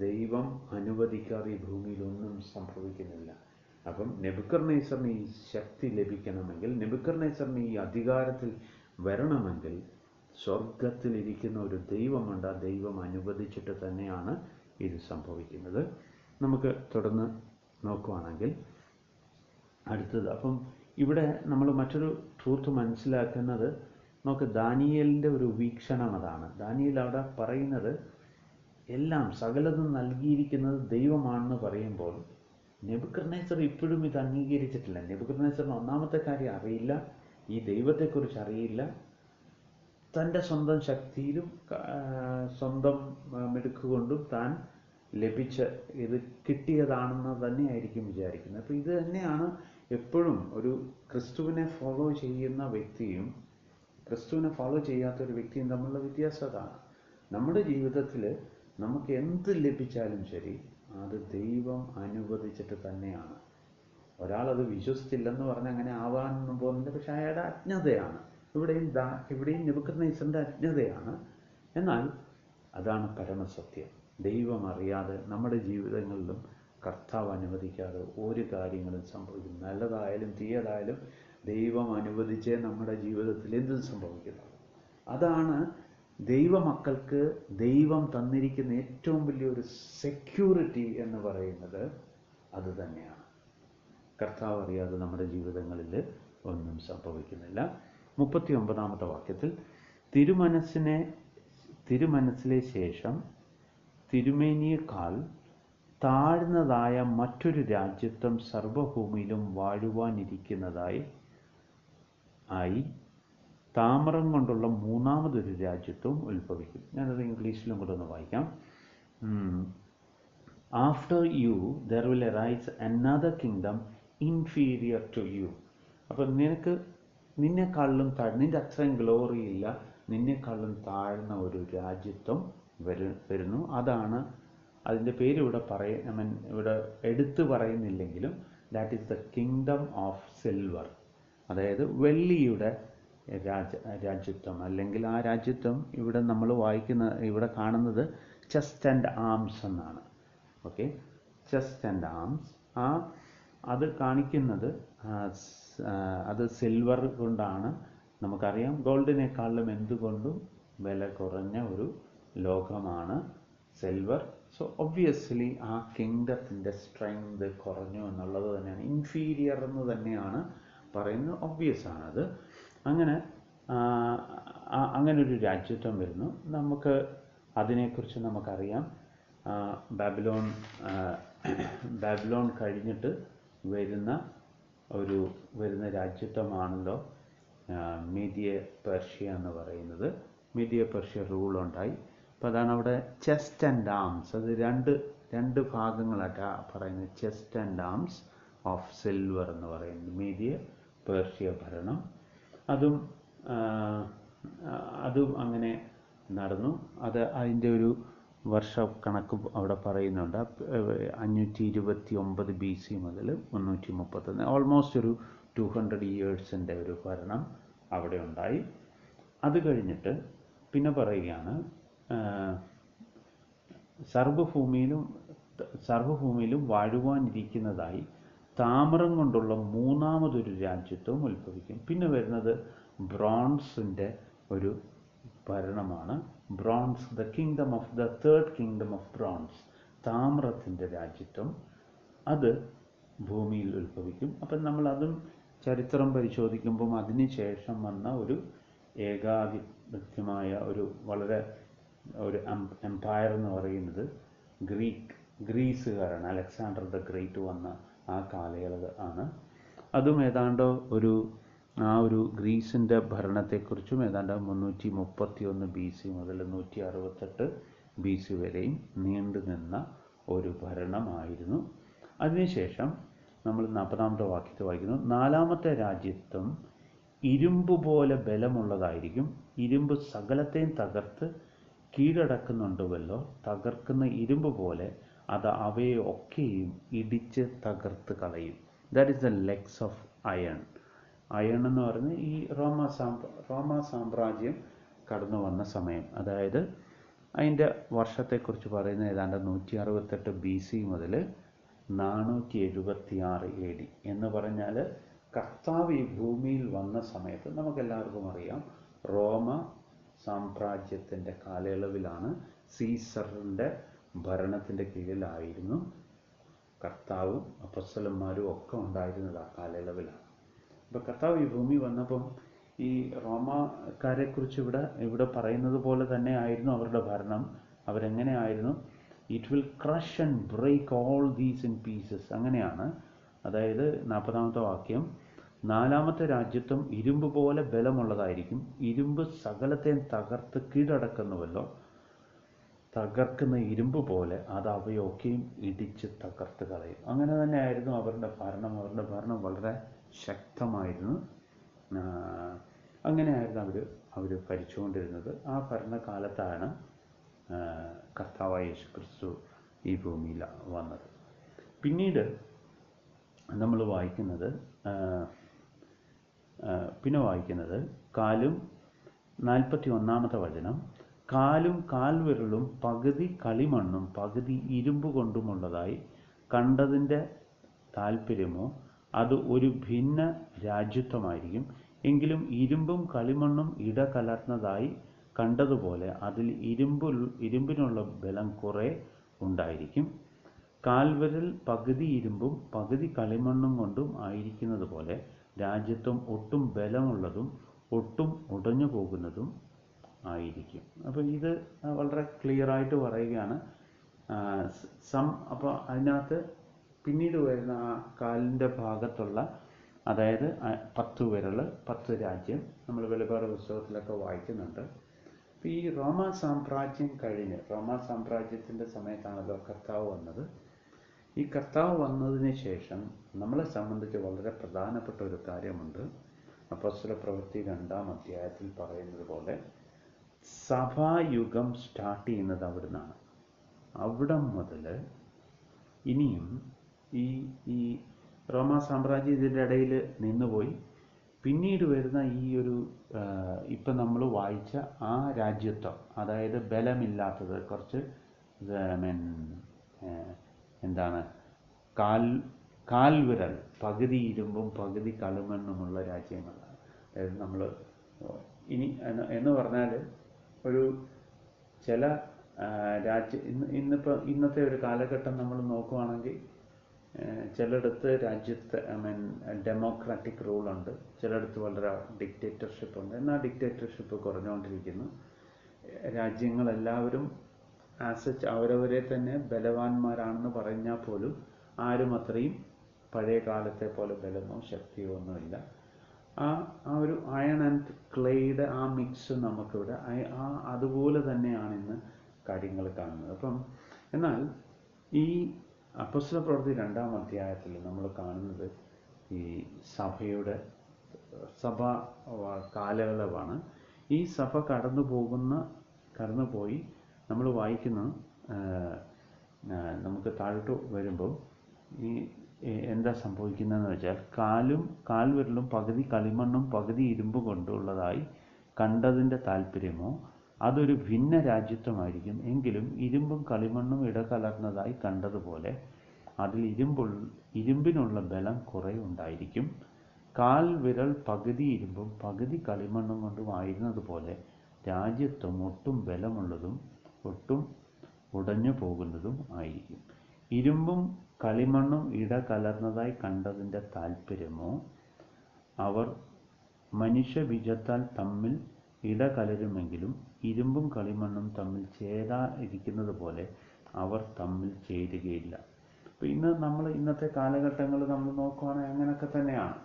ദൈവം അനുവദിക്കാതെ ഈ ഭൂമിയിൽ ഒന്നും സംഭവിക്കുന്നില്ല. അപ്പം നെബൂഖദ്നേസറിന് ഈ ശക്തി ലഭിക്കണമെങ്കിൽ, നെബൂഖദ്നേസറിന് ഈ അധികാരത്തിൽ വരണമെങ്കിൽ സ്വർഗത്തിലിരിക്കുന്ന ഒരു ദൈവമുണ്ട്. ആ ദൈവം അനുവദിച്ചിട്ട് തന്നെയാണ് ഇത് സംഭവിക്കുന്നത്. നമുക്ക് തുടർന്ന് നോക്കുവാണെങ്കിൽ അടുത്തത്, അപ്പം ഇവിടെ നമ്മൾ മറ്റൊരു ട്രൂത്ത് മനസ്സിലാക്കുന്നത്, നമുക്ക് ദാനിയേലിൻ്റെ ഒരു വീക്ഷണം അതാണ്. ദാനിയേൽ അവിടെ പറയുന്നത് എല്ലാം സകലതും നൽകിയിരിക്കുന്നത് ദൈവമാണെന്ന് പറയുമ്പോൾ നെബൂഖദ്നേസർ ഇപ്പോഴും ഇത് അംഗീകരിച്ചിട്ടില്ല. നെബൂഖദ്നേസറിന് ഒന്നാമത്തെ കാര്യം അറിയില്ല, ഈ ദൈവത്തെക്കുറിച്ച് അറിയില്ല. തൻ്റെ സ്വന്തം ശക്തിയിലും സ്വന്തം മിടുക്കുകൊണ്ടും താൻ ലഭിച്ച ഇത് കിട്ടിയതാണെന്ന് തന്നെയായിരിക്കും വിചാരിക്കുന്നത്. അപ്പോൾ ഇത് തന്നെയാണ് എപ്പോഴും ഒരു ക്രിസ്തുവിനെ ഫോളോ ചെയ്യുന്ന വ്യക്തിയും ക്രിസ്തുവിനെ ഫോളോ ചെയ്യാത്ത ഒരു വ്യക്തിയും തമ്മിലുള്ള വ്യത്യാസം അതാണ്. നമ്മുടെ ജീവിതത്തിൽ നമുക്ക് എന്ത് ലഭിച്ചാലും ശരി, അത് ദൈവം അനുവദിച്ചിട്ട് തന്നെയാണ്. ഒരാളത് വിശ്വസിച്ചില്ലെന്ന് പറഞ്ഞാൽ അങ്ങനെ ആവാനൊന്നും പോകുന്നില്ല. പക്ഷെ അയാളുടെ അജ്ഞതയാണ്. ഇവിടെയും നെബൂഖദ്നേസറിൻ്റെ അജ്ഞതയാണ്. എന്നാൽ അതാണ് പരമസത്യം. ദൈവം അറിയാതെ നമ്മുടെ ജീവിതങ്ങളിലും കർത്താവ് അനുവദിക്കാതെ ഒരു കാര്യങ്ങളും സംഭവിക്കും. നല്ലതായാലും തീയതായാലും ദൈവം അനുവദിച്ചേ നമ്മുടെ ജീവിതത്തിൽ എന്തും സംഭവിക്കുന്നു. അതാണ് ദൈവമക്കൾക്ക് ദൈവം തന്നിരിക്കുന്ന ഏറ്റവും വലിയൊരു സെക്യൂരിറ്റി എന്ന് പറയുന്നത്. അത് തന്നെയാണ്. കർത്താവ് അറിയാതെ നമ്മുടെ ജീവിതങ്ങളിൽ ഒന്നും സംഭവിക്കുന്നില്ല. 39-ാമത്തെ വാക്യത്തിൽ തിരുമനസ്സിലെ ശേഷം തിരുമേനിയേക്കാൾ താഴ്ന്നതായ മറ്റൊരു രാജ്യത്വം സർവഭൂമിയിലും വാഴുവാനിരിക്കുന്നതായി താമ്രം കൊണ്ടുള്ള മൂന്നാമതൊരു രാജ്യത്വം ഉത്ഭവിക്കും. ഞാനത് ഇംഗ്ലീഷിലും കൂടെ ഒന്ന് വായിക്കാം. After you there will arise another kingdom inferior to you. അപ്പം നിന്നെക്കാളിലും നിൻ്റെ അത്രയും ഗ്ലോറി ഇല്ല, നിന്നെക്കാളിലും താഴ്ന്ന ഒരു രാജ്യത്വം വരുന്നു. അതാണ് അതിൻ്റെ പേര് ഇവിടെ എടുത്തു പറയുന്നില്ലെങ്കിലും that is the kingdom of silver. അതായത് വെള്ളിയുടെ രാജ്യത്വം, അല്ലെങ്കിൽ ആ രാജ്യത്വം ഇവിടെ നമ്മൾ ഇവിടെ കാണുന്നത് ചെസ്റ്റ് ആൻഡ് ആംസ് എന്നാണ്. Okay, chest and arms. അത് കാണിക്കുന്നത് അത് സിൽവർ കൊണ്ടാണ്. നമുക്കറിയാം ഗോൾഡിനേക്കാളും എന്തുകൊണ്ടും വില കുറഞ്ഞ ഒരു ലോകമാണ് സിൽവർ. സോ ഒബ്വിയസ്ലി ആ കിങ്ഡത്തിൻ്റെ സ്ട്രെങ്ത് കുറഞ്ഞു എന്നുള്ളത് തന്നെയാണ്, ഇൻഫീരിയർ എന്ന് തന്നെയാണ് പറയുന്നത്. ഒബ്വിയസ് ആണത്. അങ്ങനൊരു രാജ്യത്വം വരുന്നു. അതിനെക്കുറിച്ച് നമുക്കറിയാം. ബാബിലോൺ കഴിഞ്ഞിട്ട് വരുന്ന രാജ്യത്വമാണല്ലോ മീഡിയ പേർഷ്യ എന്ന് പറയുന്നത്. മീഡിയ പേർഷ്യ റൂൾ ഉണ്ടായി. അപ്പോൾ അതാണ് അവിടെ ചെസ്റ്റ് ആൻഡ് ആംസ്. അത് രണ്ട് ഭാഗങ്ങളായിട്ടാ പറയുന്നത്. Chest and arms of silver എന്ന് പറയുന്നത് മീഡിയ പേർഷ്യ ഭരണം. അതും അങ്ങനെ നടന്നു. അതിൻ്റെ ഒരു വർഷ കണക്ക് അവിടെ പറയുന്നുണ്ട്. 529 BC മുതൽ 331, ഓൾമോസ്റ്റ് ഒരു 200 ഇയേഴ്സിൻ്റെ ഒരു ഭരണം അവിടെ ഉണ്ടായി. അത് കഴിഞ്ഞിട്ട് പിന്നെ പറയുകയാണ്, സർവ്വഭൂമിയിലും വാഴുവാനിരിക്കുന്നതായി താമ്രം കൊണ്ടുള്ള മൂന്നാമതൊരു രാജ്യത്വം ഉത്ഭവിക്കും. പിന്നെ വരുന്നത് ബ്രോൺസിൻ്റെ ഒരു ഭരണമാണ്. Bronze, the third kingdom of bronze, താമ്രത്തിൻ്റെ രാജ്യത്വം, അത് ഭൂമിയിൽ ഉത്ഭവിക്കും. അപ്പം നമ്മൾ അതും ചരിത്രം പരിശോധിക്കുമ്പം അതിന് ശേഷം വന്ന ഒരു ഏകാധിപത്യമായ ഒരു എംപയർ എന്ന് പറയുന്നത് ഗ്രീസുകാരാണ്. അലക്സാണ്ടർ ദ ഗ്രേറ്റ് വന്ന ആ കാലയളവ് ആണ്. അതും ഏതാണ്ട് ഒരു ഗ്രീസിൻ്റെ ഭരണത്തെക്കുറിച്ചും ഏതാണ്ട് 331 BC മുതൽ 168 BC വരെയും നീണ്ടു നിന്ന ഒരു ഭരണമായിരുന്നു. അതിനുശേഷം നമ്മൾ 40-ാമത്തെ വാക്യത്തിൽ വായിക്കുന്നു, 4-ാമത്തെ രാജ്യത്വം ഇരുമ്പ് പോലെ ബലമുള്ളതായിരിക്കും. ഇരുമ്പ് സകലത്തെയും തകർത്ത് കീഴടക്കുന്നുണ്ടുവല്ലോ. തകർക്കുന്ന ഇരുമ്പ് പോലെ അത് അവയെ ഒക്കെയും ഇടിച്ച് തകർത്ത് കളയും. That is the legs of iron. Iron എന്ന് പറഞ്ഞ് ഈ റോമ സാമ്രാജ്യം കടന്നു വന്ന സമയം, അതായത് അതിൻ്റെ വർഷത്തെക്കുറിച്ച് പറയുന്നത് ഏതാണ്ട് 168 BC മുതൽ 476 AD എന്ന് പറഞ്ഞാൽ കർത്താവ് ഈ ഭൂമിയിൽ വന്ന സമയത്ത് നമുക്കെല്ലാവർക്കും അറിയാം, റോമ സാമ്രാജ്യത്തിൻ്റെ കാലയളവിലാണ്. സീസറിൻ്റെ ഭരണത്തിൻ്റെ കീഴിലായിരുന്നു കർത്താവും അപ്പോസ്തലന്മാരും ഒക്കെ ഉണ്ടായിരുന്നത് ആ കാലയളവിലാണ്. അപ്പോൾ കർത്താവ് ഈ ഭൂമി വന്നപ്പം ഈ റോമാക്കാരെക്കുറിച്ച് ഇവിടെ പറയുന്നത് പോലെ തന്നെ ആയിരുന്നു അവരുടെ ഭരണം. അവരെങ്ങനെയായിരുന്നു? It will crush and break all these in pieces. അങ്ങനെയാണ്. അതായത് 40-ാമത്തെ വാക്യം, 4-ാമത്തെ രാജ്യത്വം ഇരുമ്പ് പോലെ ബലമുള്ളതായിരിക്കും. ഇരുമ്പ് സകലത്തെയും തകർത്ത് കീഴടക്കുന്നുവല്ലോ. തകർക്കുന്ന ഇരുമ്പ് പോലെ അത് അവയൊക്കെയും ഇടിച്ച് തകർത്ത് കളയും. അങ്ങനെ തന്നെയായിരുന്നു അവരുടെ ഭരണം. അവരുടെ ഭരണം വളരെ ശക്തമായിരുന്നു. അങ്ങനെയായിരുന്നു അവർ ഭരിച്ചുകൊണ്ടിരുന്നത്. ആ ഭരണകാലത്താണ് കർത്താവായ യേശു ക്രിസ്തു ഈ ഭൂമിയിൽ വന്നത്. പിന്നീട് നമ്മൾ വായിക്കുന്നത് 41-ാമത്തെ വചനം, കാലും കാൽവിരലും പകുതി കളിമണ്ണും പകുതി ഇരുമ്പ് കൊണ്ടുമുള്ളതായി കണ്ടതിൻ്റെ താല്പര്യമോ അത് ഒരു ഭിന്ന രാജ്യത്വമായിരിക്കും. എങ്കിലും ഇരുമ്പും കളിമണ്ണും ഇടകലർന്നതായി കണ്ടതുപോലെ അതിൽ ഇരുമ്പിനുള്ള ബലം കുറേ ഉണ്ടായിരിക്കും. കാൽവിരൽ പകുതി ഇരുമ്പും പകുതി കളിമണ്ണും കൊണ്ടും ആയിരിക്കുന്നത് പോലെ രാജ്യത്വം ഒട്ടും ബലമുള്ളതും ഒട്ടും ഉടഞ്ഞു പോകുന്നതും ആയിരിക്കും. അപ്പോൾ ഇത് വളരെ ക്ലിയറായിട്ട് പറയുകയാണ്. അപ്പോൾ അതിനകത്ത് പിന്നീട് വരുന്ന ആ കാലിൻ്റെ ഭാഗത്തുള്ള, അതായത് 10 വിരൽ 10 രാജ്യം നമ്മൾ വെളിപാട് പുസ്തകത്തിലൊക്കെ വായിക്കുന്നുണ്ട്. അപ്പോൾ ഈ റോമ സാമ്രാജ്യം കഴിഞ്ഞ്, റോമ സാമ്രാജ്യത്തിൻ്റെ സമയത്താണല്ലോ കർത്താവ് വന്നത്. ഈ കർത്താവ് വന്നതിന് ശേഷം നമ്മളെ സംബന്ധിച്ച് വളരെ പ്രധാനപ്പെട്ട ഒരു കാര്യമുണ്ട്. അപ്പോസ്തലപ്രവൃത്തി 2-ാം അധ്യായത്തിൽ പറയുന്നത് പോലെ സഭായുഗം സ്റ്റാർട്ട് ചെയ്യുന്നത് അവിടുന്നാണ്. അവിടം മുതൽ ഇനിയും ഈ റോമ സാമ്രാജ്യം ഇതിൻ്റെ ഇടയിൽ നിന്നുപോയി. പിന്നീട് വരുന്ന ഈ ഒരു ഇപ്പം നമ്മൾ വായിച്ച ആ രാജ്യത്വം, അതായത് ബലമില്ലാത്തത്, കുറച്ച് കാൽവിരൽ പകുതി ഇരുമ്പും പകുതി കളിമണ്ണുമുള്ള രാജ്യങ്ങളാണ്. അതായത് നമ്മൾ എന്ന് പറഞ്ഞാൽ ഒരു ചില ഇന്നത്തെ ഒരു കാലഘട്ടം നമ്മൾ നോക്കുകയാണെങ്കിൽ ചിലയിടത്ത് രാജ്യത്ത് ഡെമോക്രാറ്റിക് റൂളുണ്ട്, ചിലയിടത്ത് വളരെ ഡിക്റ്റേറ്റർഷിപ്പ് ഉണ്ട്. എന്നാൽ ഡിക്റ്റേറ്റർഷിപ്പ് കുറഞ്ഞുകൊണ്ടിരിക്കുന്നു. രാജ്യങ്ങളെല്ലാവരും അവരവരെ തന്നെ ബലവാന്മാരാണെന്ന് പറഞ്ഞാൽ പോലും ആരും അത്രയും പഴയ കാലത്തെ പോലെ ബലമോ ശക്തിയോ ഒന്നുമില്ല. ആ ഒരു അയൺ ആൻഡ് ക്ലേയുടെ ആ മിക്സ് നമുക്കിവിടെ അതുപോലെ തന്നെയാണ് ഇന്ന് കാര്യങ്ങൾ കാണുന്നത്. അപ്പം എന്നാൽ ഈ അപ്പോസ്തല പ്രവൃത്തി 2-ാം അധ്യായത്തിൽ നമ്മൾ കാണുന്നത് ഈ സഭ കാലയളവാണ്. ഈ സഭ കടന്നുപോയി നമ്മൾ വായിക്കുന്നു. നമുക്ക് താഴോട്ട് വരുമ്പോൾ ഈ എന്താ സംഭവിക്കുന്നതെന്ന് വെച്ചാൽ, കാൽവിരലും പകുതി കളിമണ്ണും പകുതി ഇരുമ്പ് കൊണ്ടുള്ളതായി കണ്ടതിൻ്റെ താല്പര്യമോ അതൊരു ഭിന്ന രാജ്യത്വമായിരിക്കും. എങ്കിലും ഇരുമ്പും കളിമണ്ണും ഇടകലർന്നതായി കണ്ടതുപോലെ അതിൽ ഇരുമ്പിനുള്ള ബലം കുറെ ഉണ്ടായിരിക്കും. കാൽവിരൽ പകുതി ഇരുമ്പും പകുതി കളിമണ്ണും കൊണ്ടും ആയിരുന്നതുപോലെ രാജ്യത്വം ഒട്ടും ബലമുള്ളതും ഒട്ടും ഉടഞ്ഞു പോകുന്നതും ആയിരിക്കും. ഇരുമ്പും കളിമണ്ണും ഇടകലർന്നതായി കണ്ടതിൻ്റെ താല്പര്യമോ അവർ മനുഷ്യബീജത്താൽ തമ്മിൽ ഇടകലരുമെങ്കിലും ഇരുമ്പും കളിമണ്ണും തമ്മിൽ ചേരാതിരിക്കുന്നത് പോലെ അവർ തമ്മിൽ ചേരുകയില്ല. അപ്പോൾ ഇന്നത്തെ കാലഘട്ടങ്ങൾ നമ്മൾ നോക്കുകയാണെങ്കിൽ അങ്ങനെയൊക്കെ തന്നെയാണ്.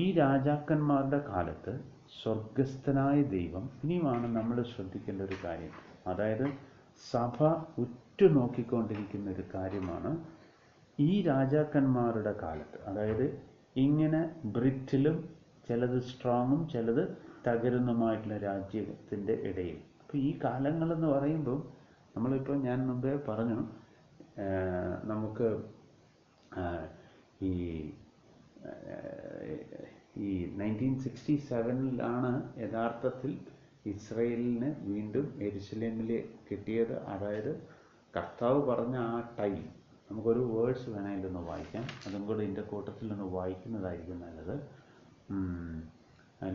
ഈ രാജാക്കന്മാരുടെ കാലത്ത് സ്വർഗസ്ഥനായ ദൈവം, ഇനിയുമാണ് നമ്മൾ ശ്രദ്ധിക്കേണ്ട ഒരു കാര്യം, അതായത് സഭ ഉറ്റുനോക്കിക്കൊണ്ടിരിക്കുന്ന ഒരു കാര്യമാണ്. ഈ രാജാക്കന്മാരുടെ കാലത്ത്, അതായത് ഇങ്ങനെ ബ്രിറ്റിലും ചിലത് സ്ട്രോങ്ങും ചിലത് തകരുന്നതുമായിട്ടുള്ള രാജ്യത്തിൻ്റെ ഇടയിൽ. അപ്പോൾ ഈ കാലങ്ങളെന്ന് പറയുമ്പോൾ നമ്മളിപ്പോൾ ഞാൻ മുമ്പേ പറഞ്ഞു, നമുക്ക് ഈ 1967 യഥാർത്ഥത്തിൽ ഇസ്രയേലിന് വീണ്ടും യെരുശലേമിൽ കിട്ടിയത്. അതായത് കർത്താവ് പറഞ്ഞ ആ ടൈം, നമുക്കൊരു വേഴ്സ് വേണമെങ്കിലൊന്ന് വായിക്കാം. അതും കൂടെ ഇതിൻ്റെ കൂട്ടത്തിൽ നിന്ന് വായിക്കുന്നതായിരിക്കും നല്ലത്.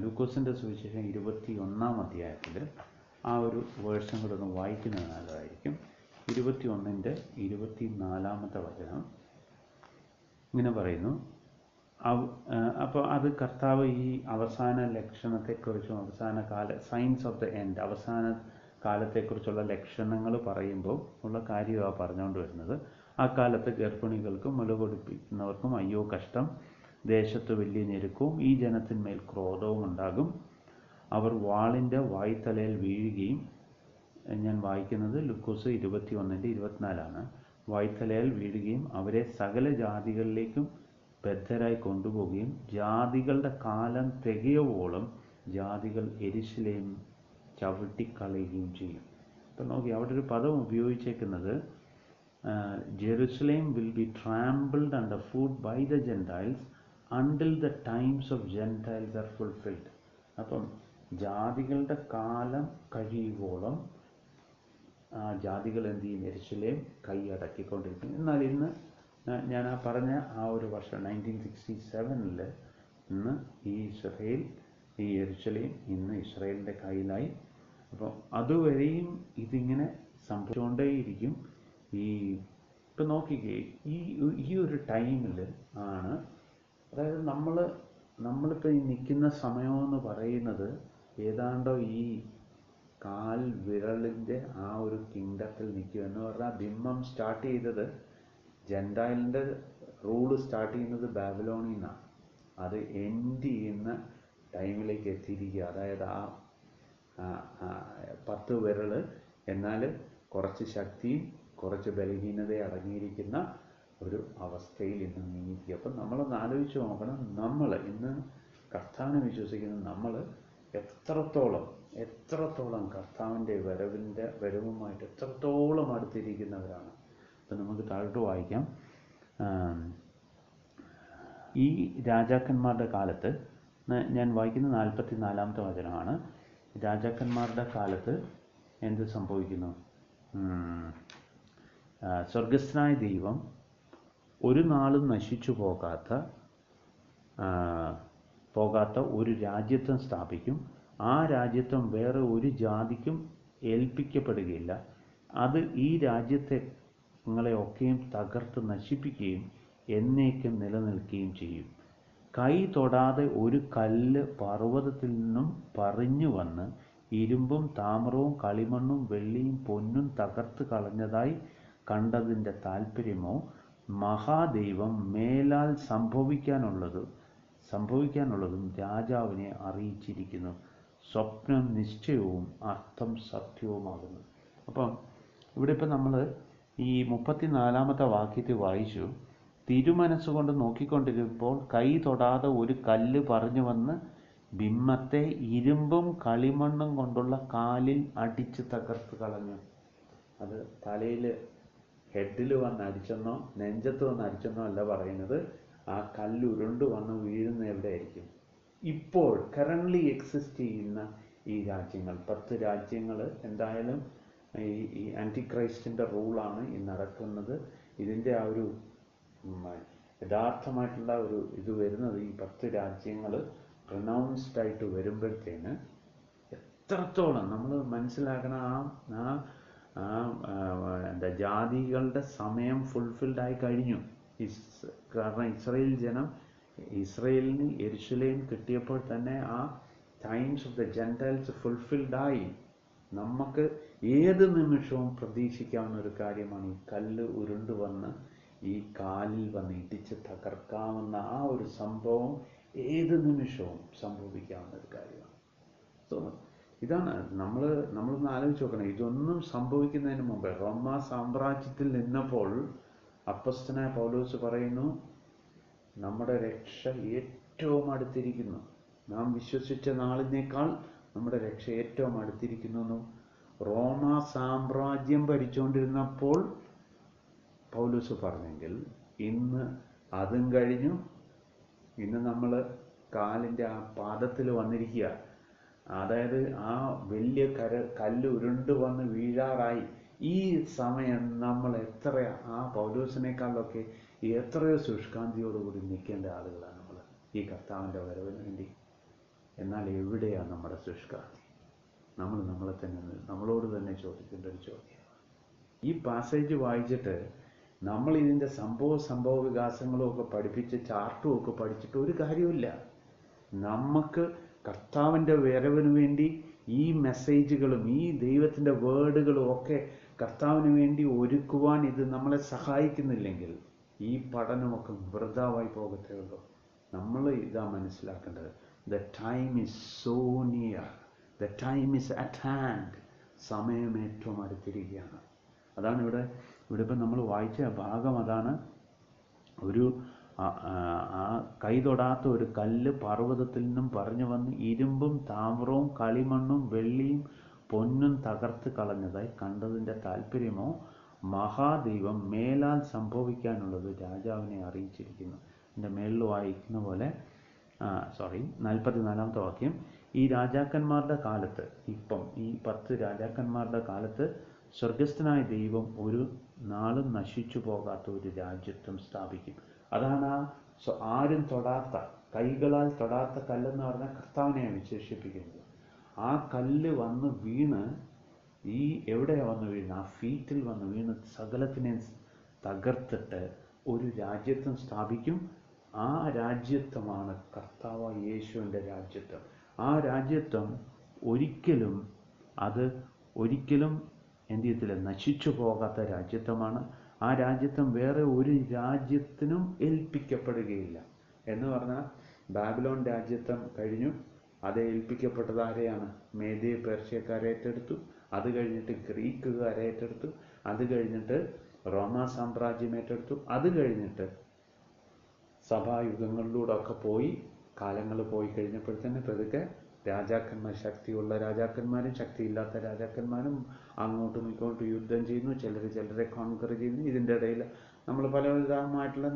ലൂക്കോസിൻ്റെ സുവിശേഷം 21-ാം അധ്യായത്തിൽ ആ ഒരു വേഴ്സും കൂടെ ഒന്ന് വായിക്കുന്നത് നല്ലതായിരിക്കും. 21-ൻ്റെ 24-ാമത്തെ വചനം ഇങ്ങനെ പറയുന്നു. അപ്പോൾ അത് കർത്താവ് ഈ അവസാന ലക്ഷണത്തെക്കുറിച്ചും സൈൻസ് ഓഫ് ദ എൻഡ്, അവസാന കാലത്തെക്കുറിച്ചുള്ള ലക്ഷണങ്ങൾ പറയുമ്പോൾ ഉള്ള കാര്യമാണ് പറഞ്ഞുകൊണ്ട് വരുന്നത്. ആ കാലത്ത് ഗർഭിണികൾക്കും മുല കൊടുപ്പിക്കുന്നവർക്കും അയ്യോ കഷ്ടം, ദേശത്ത് വലിയ ഞെരുക്കവും ഈ ജനത്തിന്മേൽ ക്രോധവും ഉണ്ടാകും. അവർ വാളിൻ്റെ വായ്ത്തലയിൽ വീഴുകയും, ഞാൻ വായിക്കുന്നത് ലൂക്കോസ് 21-ൻ്റെ 24 വായ്ത്തലയിൽ വീഴുകയും അവരെ സകല ജാതികളിലേക്കും ബദ്ധരായി കൊണ്ടുപോവുകയും ജാതികളുടെ കാലം തികയോളം ജാതികൾ യെരുശലേം ചവിട്ടിക്കളയുകയും ചെയ്യും. ഇപ്പം നോക്കി, അവിടെ ഒരു പദം ഉപയോഗിച്ചേക്കുന്നത് Jerusalem will be trampled under foot by the Gentiles until the times of Gentiles are fulfilled. അപ്പം ജാതികളുടെ കാലം കഴിയുവോളം ജാതികൾ എന്ത് ചെയ്യും? യെരുശലേം കൈയടക്കിക്കൊണ്ടിരിക്കും. എന്നാൽ ഇന്ന് ഞാൻ ആ പറഞ്ഞ ആ ഒരു വർഷം 1967 ഇന്ന് ഈ യെരുശലേം ഇന്ന് ഇസ്രായേലിൻ്റെ കയ്യിലായി. അപ്പം അതുവരെയും ഇതിങ്ങനെ സംഭവിച്ചുകൊണ്ടേയിരിക്കും. ഇപ്പം നോക്കിക്കേ, ഈ ഒരു ടൈമിൽ ആണ്, അതായത് നമ്മളിപ്പോൾ ഈ നിൽക്കുന്ന സമയമെന്ന് പറയുന്നത് ഏതാണ്ടോ ഈ കാൽ വിരലിൻ്റെ ആ ഒരു കിങ്ഡത്തിൽ നിൽക്കുക എന്ന് പറഞ്ഞാൽ, ബിംബം സ്റ്റാർട്ട് ചെയ്തത്, ജെൻറ്റൈലിൻ്റെ റൂള് സ്റ്റാർട്ട് ചെയ്യുന്നത് ബാബിലോണിൽ നിന്നാണ്. അത് എൻഡ് ചെയ്യുന്ന ടൈമിലേക്ക് എത്തിയിരിക്കുക. അതായത് ആ 10 വിരൽ, എന്നാൽ കുറച്ച് ശക്തിയും കുറച്ച് ബലഹീനതയും അടങ്ങിയിരിക്കുന്ന ഒരു അവസ്ഥയിൽ ഇന്ന് നീങ്ങിക്കുക. അപ്പം നമ്മളൊന്ന് ആലോചിച്ച് നോക്കണം, നമ്മൾ ഇന്ന് കർത്താവിനെ വിശ്വസിക്കുന്ന നമ്മൾ എത്രത്തോളം കർത്താവിൻ്റെ വരവുമായിട്ട് എത്രത്തോളം അടുത്തിരിക്കുന്നവരാണ്. അപ്പം നമുക്ക് താഴോട്ട് വായിക്കാം. ഈ രാജാക്കന്മാരുടെ കാലത്ത്, ഞാൻ വായിക്കുന്ന 44-ാമത്തെ വചനമാണ്. രാജാക്കന്മാരുടെ കാലത്ത് എന്ത് സംഭവിക്കുന്നു? സ്വർഗസ്ഥനായ ദൈവം ഒരു നാളും നശിച്ചു പോകാത്ത ഒരു രാജ്യത്വം സ്ഥാപിക്കും. ആ രാജ്യത്വം വേറെ ഒരു ജാതിക്കും ഏൽപ്പിക്കപ്പെടുകയില്ല. അത് ഈ രാജ്യങ്ങളെയൊക്കെയും തകർത്ത് നശിപ്പിക്കുകയും എന്നേക്കും നിലനിൽക്കുകയും ചെയ്യും. കൈ തൊടാതെ ഒരു കല്ല് പർവ്വതത്തിൽ നിന്നും പറിഞ്ഞു വന്ന് ഇരുമ്പും താമ്രവും കളിമണ്ണും വെള്ളിയും പൊന്നും തകർത്ത് കളഞ്ഞതായി കണ്ടതിൻ്റെ താല്പര്യമോ മഹാദൈവം മേലാൽ സംഭവിക്കാനുള്ളതും രാജാവിനെ അറിയിച്ചിരിക്കുന്നു. സ്വപ്നം നിശ്ചയവും അർത്ഥം സത്യവുമാകുന്നു. അപ്പം ഇവിടെ ഇപ്പം നമ്മൾ ഈ 34-ാമത്തെ വാക്യത്തിൽ വായിച്ചു, തിരുമനസ്സുകൊണ്ട് നോക്കിക്കൊണ്ടിരുമ്പോൾ കൈ തൊടാതെ ഒരു കല്ല് പറഞ്ഞു വന്ന് ബിംബത്തെ ഇരുമ്പും കളിമണ്ണും കൊണ്ടുള്ള കാലിൽ അടിച്ച് തകർത്ത് കളഞ്ഞു. അത് തലയിൽ ഹെഡിൽ വന്ന് അടിച്ചെന്നോ നെഞ്ചത്ത് വന്ന് അടിച്ചെന്നോ അല്ല പറയുന്നത്. ആ കല്ല് ഉരുണ്ട് വന്ന് വീഴുന്ന എവിടെയായിരിക്കും? ഇപ്പോൾ കറൻ്റ്ലി എക്സിസ്റ്റ് ചെയ്യുന്ന ഈ രാജ്യങ്ങൾ, 10 രാജ്യങ്ങൾ എന്തായാലും ഈ ആൻറ്റിക്രൈസ്റ്റിൻ്റെ റൂളാണ് ഈ നടക്കുന്നത്. ഇതിൻ്റെ ആ ഒരു യഥാർത്ഥമായിട്ടുള്ള ഒരു ഇത് വരുന്നത് ഈ 10 രാജ്യങ്ങൾ പ്രൊനൗൺസ്ഡ് ആയിട്ട് വരുമ്പോഴത്തേന് എത്രത്തോളം നമ്മൾ മനസ്സിലാക്കണം. എന്താ ജാതികളുടെ സമയം ഫുൾഫിൽഡ് ആയി കഴിഞ്ഞു. കാരണം ഇസ്രയേലിന് യെരുശലേം കിട്ടിയപ്പോൾ തന്നെ ആ times of the Gentiles fulfilled ആയി. നമുക്ക് ഏത് നിമിഷവും പ്രതീക്ഷിക്കാവുന്ന ഒരു കാര്യമാണ് ഈ കല്ല് ഉരുണ്ട് വന്ന് ഈ കാലിൽ വന്ന് ഇടിച്ച് തകർക്കാവുന്ന ആ ഒരു സംഭവം ഏത് നിമിഷവും സംഭവിക്കാവുന്ന ഒരു കാര്യമാണ്. സോ ഇതാണ് നമ്മളൊന്ന് ആലോചിച്ച് നോക്കണം. ഇതൊന്നും സംഭവിക്കുന്നതിന് മുമ്പ് റോമ സാമ്രാജ്യത്തിൽ നിന്നപ്പോൾ അപ്പോസ്തലനായ പൗലോസ് പറയുന്നു, നമ്മുടെ രക്ഷ ഏറ്റവും അടുത്തിരിക്കുന്നു, നാം വിശ്വസിച്ച നാളിനേക്കാൾ നമ്മുടെ രക്ഷ ഏറ്റവും അടുത്തിരിക്കുന്നു. റോമ സാമ്രാജ്യം ഭരിച്ചുകൊണ്ടിരുന്നപ്പോൾ പൗലോസ് പറഞ്ഞെങ്കിൽ ഇന്ന് അതും കഴിഞ്ഞു. ഇന്ന് നമ്മൾ കാലിൻ്റെ ആ പാദത്തിൽ വന്നിരിക്കുക. അതായത് ആ വലിയ കല്ല് ഉരുണ്ട് വന്ന് വീഴാറായി. ഈ സമയം നമ്മൾ ആ പൗലോസിനേക്കാളൊക്കെ എത്രയോ ശുഷ്കാന്തിയോടുകൂടി നിൽക്കേണ്ട ആളുകളാണ് നമ്മൾ ഈ കർത്താവിൻ്റെ വരവിന് വേണ്ടി. എന്നാൽ എവിടെയാണ് നമ്മുടെ ശുഷ്കാന്തി? നമ്മളോട് തന്നെ ചോദിക്കേണ്ട ഒരു ചോദ്യമാണ്. ഈ പാസേജ് വായിച്ചിട്ട് നമ്മൾ ഇതിൻ്റെ സംഭവ വികാസങ്ങളും ഒക്കെ പഠിപ്പിച്ച് ചാർട്ടും ഒക്കെ പഠിച്ചിട്ട് ഒരു കാര്യമില്ല. നമുക്ക് കർത്താവിൻ്റെ വരവിന് വേണ്ടി ഈ മെസ്സേജുകളും ഈ ദൈവത്തിൻ്റെ വേർഡുകളും ഒക്കെ കർത്താവിന് വേണ്ടി ഒരുക്കുവാൻ ഇത് നമ്മളെ സഹായിക്കുന്നില്ലെങ്കിൽ ഈ പഠനമൊക്കെ വൃഥാവായി പോകത്തേ ഉള്ളൂ. നമ്മൾ ഇതാ മനസ്സിലാക്കേണ്ടത്. The time is so near, the time is at hand. സമയം ഏറ്റവും അടുത്തിരിക്കുകയാണ്. അതാണ് ഇവിടെ ഇപ്പം നമ്മൾ വായിച്ച ഭാഗം. അതാണ് ഒരു ആ കൈ തൊടാത്ത ഒരു കല്ല് പർവ്വതത്തിൽ നിന്നും പറഞ്ഞു വന്ന് ഇരുമ്പും താമ്രവും കളിമണ്ണും വെള്ളിയും പൊന്നും തകർത്ത് കളഞ്ഞതായി കണ്ടതിൻ്റെ താല്പര്യമോ മഹാദൈവം മേലാൽ സംഭവിക്കാനുള്ളത് രാജാവിനെ അറിയിച്ചിരിക്കുന്നു. എൻ്റെ മേളിൽ വായിക്കുന്ന പോലെ 44-ാമത്തെ വാക്യം, ഈ രാജാക്കന്മാരുടെ കാലത്ത്, ഇപ്പം ഈ 10 രാജാക്കന്മാരുടെ കാലത്ത് സ്വർഗസ്ഥനായ ദൈവം ഒരു നാളും നശിച്ചു പോകാത്ത ഒരു രാജ്യത്വം സ്ഥാപിക്കും. അതാണ് ആരും തൊടാത്ത, കൈകളാൽ തൊടാത്ത കല്ലെന്ന് പറഞ്ഞാൽ കർത്താവിനെയാണ് വിശേഷിപ്പിക്കുന്നത്. ആ കല്ല് വന്ന് വീണ് എവിടെയാണ് വന്ന് വീണ്? ആ ഫീറ്റിൽ വന്ന് വീണ് സകലത്തിനെ തകർത്തിട്ട് ഒരു രാജ്യത്വം സ്ഥാപിക്കും. ആ രാജ്യത്വമാണ് കർത്താവായ യേശുവിൻ്റെ രാജ്യത്വം. ആ രാജ്യത്വം ഒരിക്കലും എന്ത് ചെയ്യത്തില്ല, നശിച്ചു പോകാത്ത രാജ്യത്വമാണ്. ആ രാജ്യത്വം വേറെ ഒരു രാജ്യത്തിനും ഏൽപ്പിക്കപ്പെടുകയില്ല. എന്ന് പറഞ്ഞാൽ ബാബിലോൺ രാജ്യത്വം കഴിഞ്ഞു, അത് ഏൽപ്പിക്കപ്പെട്ടത് ആരെയാണ്? മേദ്യ പേർഷ്യക്കാരെ ഏറ്റെടുത്തു. അത് കഴിഞ്ഞിട്ട് ഗ്രീക്കുകാരെ ഏറ്റെടുത്തു. അത് കഴിഞ്ഞിട്ട് റോമാ സാമ്രാജ്യം ഏറ്റെടുത്തു. അത് കഴിഞ്ഞിട്ട് സഭായുഗങ്ങളിലൂടെ ഒക്കെ പോയി, കാലങ്ങൾ പോയി കഴിഞ്ഞപ്പോഴത്തേന് പതുക്കെ രാജാക്കന്മാർ, ശക്തിയുള്ള രാജാക്കന്മാരും ശക്തിയില്ലാത്ത രാജാക്കന്മാരും അങ്ങോട്ടും ഇങ്ങോട്ടും യുദ്ധം ചെയ്യുന്നു. ചിലരെ കോൺകർ ചെയ്യുന്നു. ഇതിൻ്റെ ഇടയിൽ നമ്മൾ പലവിധമായിട്ടുള്ള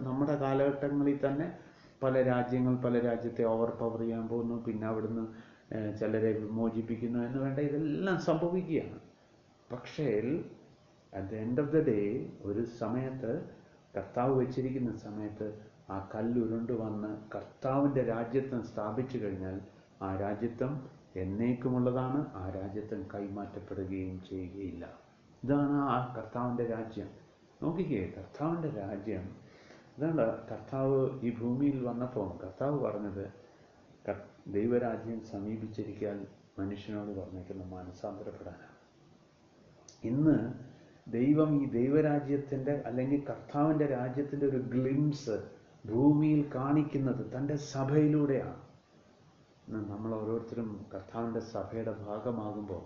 നമ്മുടെ കാലഘട്ടങ്ങളിൽ തന്നെ പല രാജ്യത്തെ ഓവർ പവർ ചെയ്യാൻ പോകുന്നു. പിന്നെ അവിടുന്ന് ചിലരെ വിമോചിപ്പിക്കുന്നു എന്ന് വേണ്ട, ഇതെല്ലാം സംഭവിക്കുകയാണ്. പക്ഷേ at the end of the day ഒരു സമയത്ത് കർത്താവ് വെച്ചിരിക്കുന്ന സമയത്ത് ആ കല്ലുരുണ്ട് വന്ന് കർത്താവിൻ്റെ രാജ്യത്വം സ്ഥാപിച്ചു കഴിഞ്ഞാൽ ആ രാജ്യത്വം എന്നേക്കുമുള്ളതാണ്. ആ രാജ്യത്വം കൈമാറ്റപ്പെടുകയും ചെയ്യുകയില്ല. ഇതാണ് ആ കർത്താവിൻ്റെ രാജ്യം. നോക്കിക്കേ, കർത്താവിൻ്റെ രാജ്യം ഇതാണ്. കർത്താവ് ഈ ഭൂമിയിൽ വന്നപ്പോൾ കർത്താവ് പറഞ്ഞത്, ദൈവരാജ്യം സമീപിച്ചിരിക്കാൻ മനുഷ്യനോട് പറഞ്ഞേക്കുന്ന മാനസാന്തരപ്പെടാനാണ്. ഇന്ന് ദൈവം ഈ ദൈവരാജ്യത്തിൻ്റെ അല്ലെങ്കിൽ കർത്താവിൻ്റെ രാജ്യത്തിൻ്റെ ഒരു ഗ്ലിംസ് ഭൂമിയിൽ കാണിക്കുന്നത് തൻ്റെ സഭയിലൂടെയാണ്. നമ്മൾ ഓരോരുത്തരും കർത്താവിൻ്റെ സഭയുടെ ഭാഗമാകുമ്പോൾ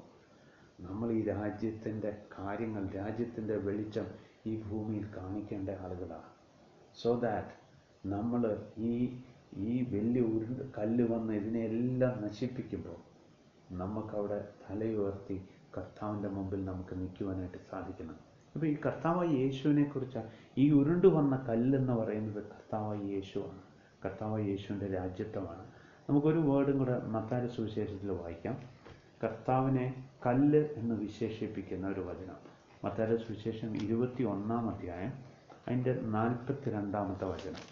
നമ്മൾ ഈ രാജ്യത്തിൻ്റെ കാര്യങ്ങൾ, രാജ്യത്തിൻ്റെ വെളിച്ചം ഈ ഭൂമിയിൽ കാണിക്കേണ്ട ആളുകളാണ്. സോ ദാറ്റ് നമ്മൾ ഈ വലിയ കല്ല് വന്ന് ഇതിനെല്ലാം നശിപ്പിക്കുമ്പോൾ നമുക്കവിടെ തലയുയർത്തി കർത്താവിൻ്റെ മുമ്പിൽ നമുക്ക് നിൽക്കുവാനായിട്ട് സാധിക്കണം. അപ്പോൾ ഈ കർത്താവായ യേശുവിനെ കുറിച്ചാണ് ഈ ഉരുണ്ടു വന്ന കല്ലെന്ന് പറയുന്നത്. കർത്താവായ യേശുവാണ്, കർത്താവായ യേശുവിൻ്റെ രാജ്യത്വമാണ്. നമുക്കൊരു വേർഡും കൂടെ മത്തായിയുടെ സുവിശേഷത്തിൽ വായിക്കാം. കർത്താവിനെ കല്ല് എന്ന് വിശേഷിപ്പിക്കുന്ന ഒരു വചനം മത്തായിയുടെ സുവിശേഷം 21-ാം അധ്യായം അതിൻ്റെ 42-ാമത്തെ വചനം.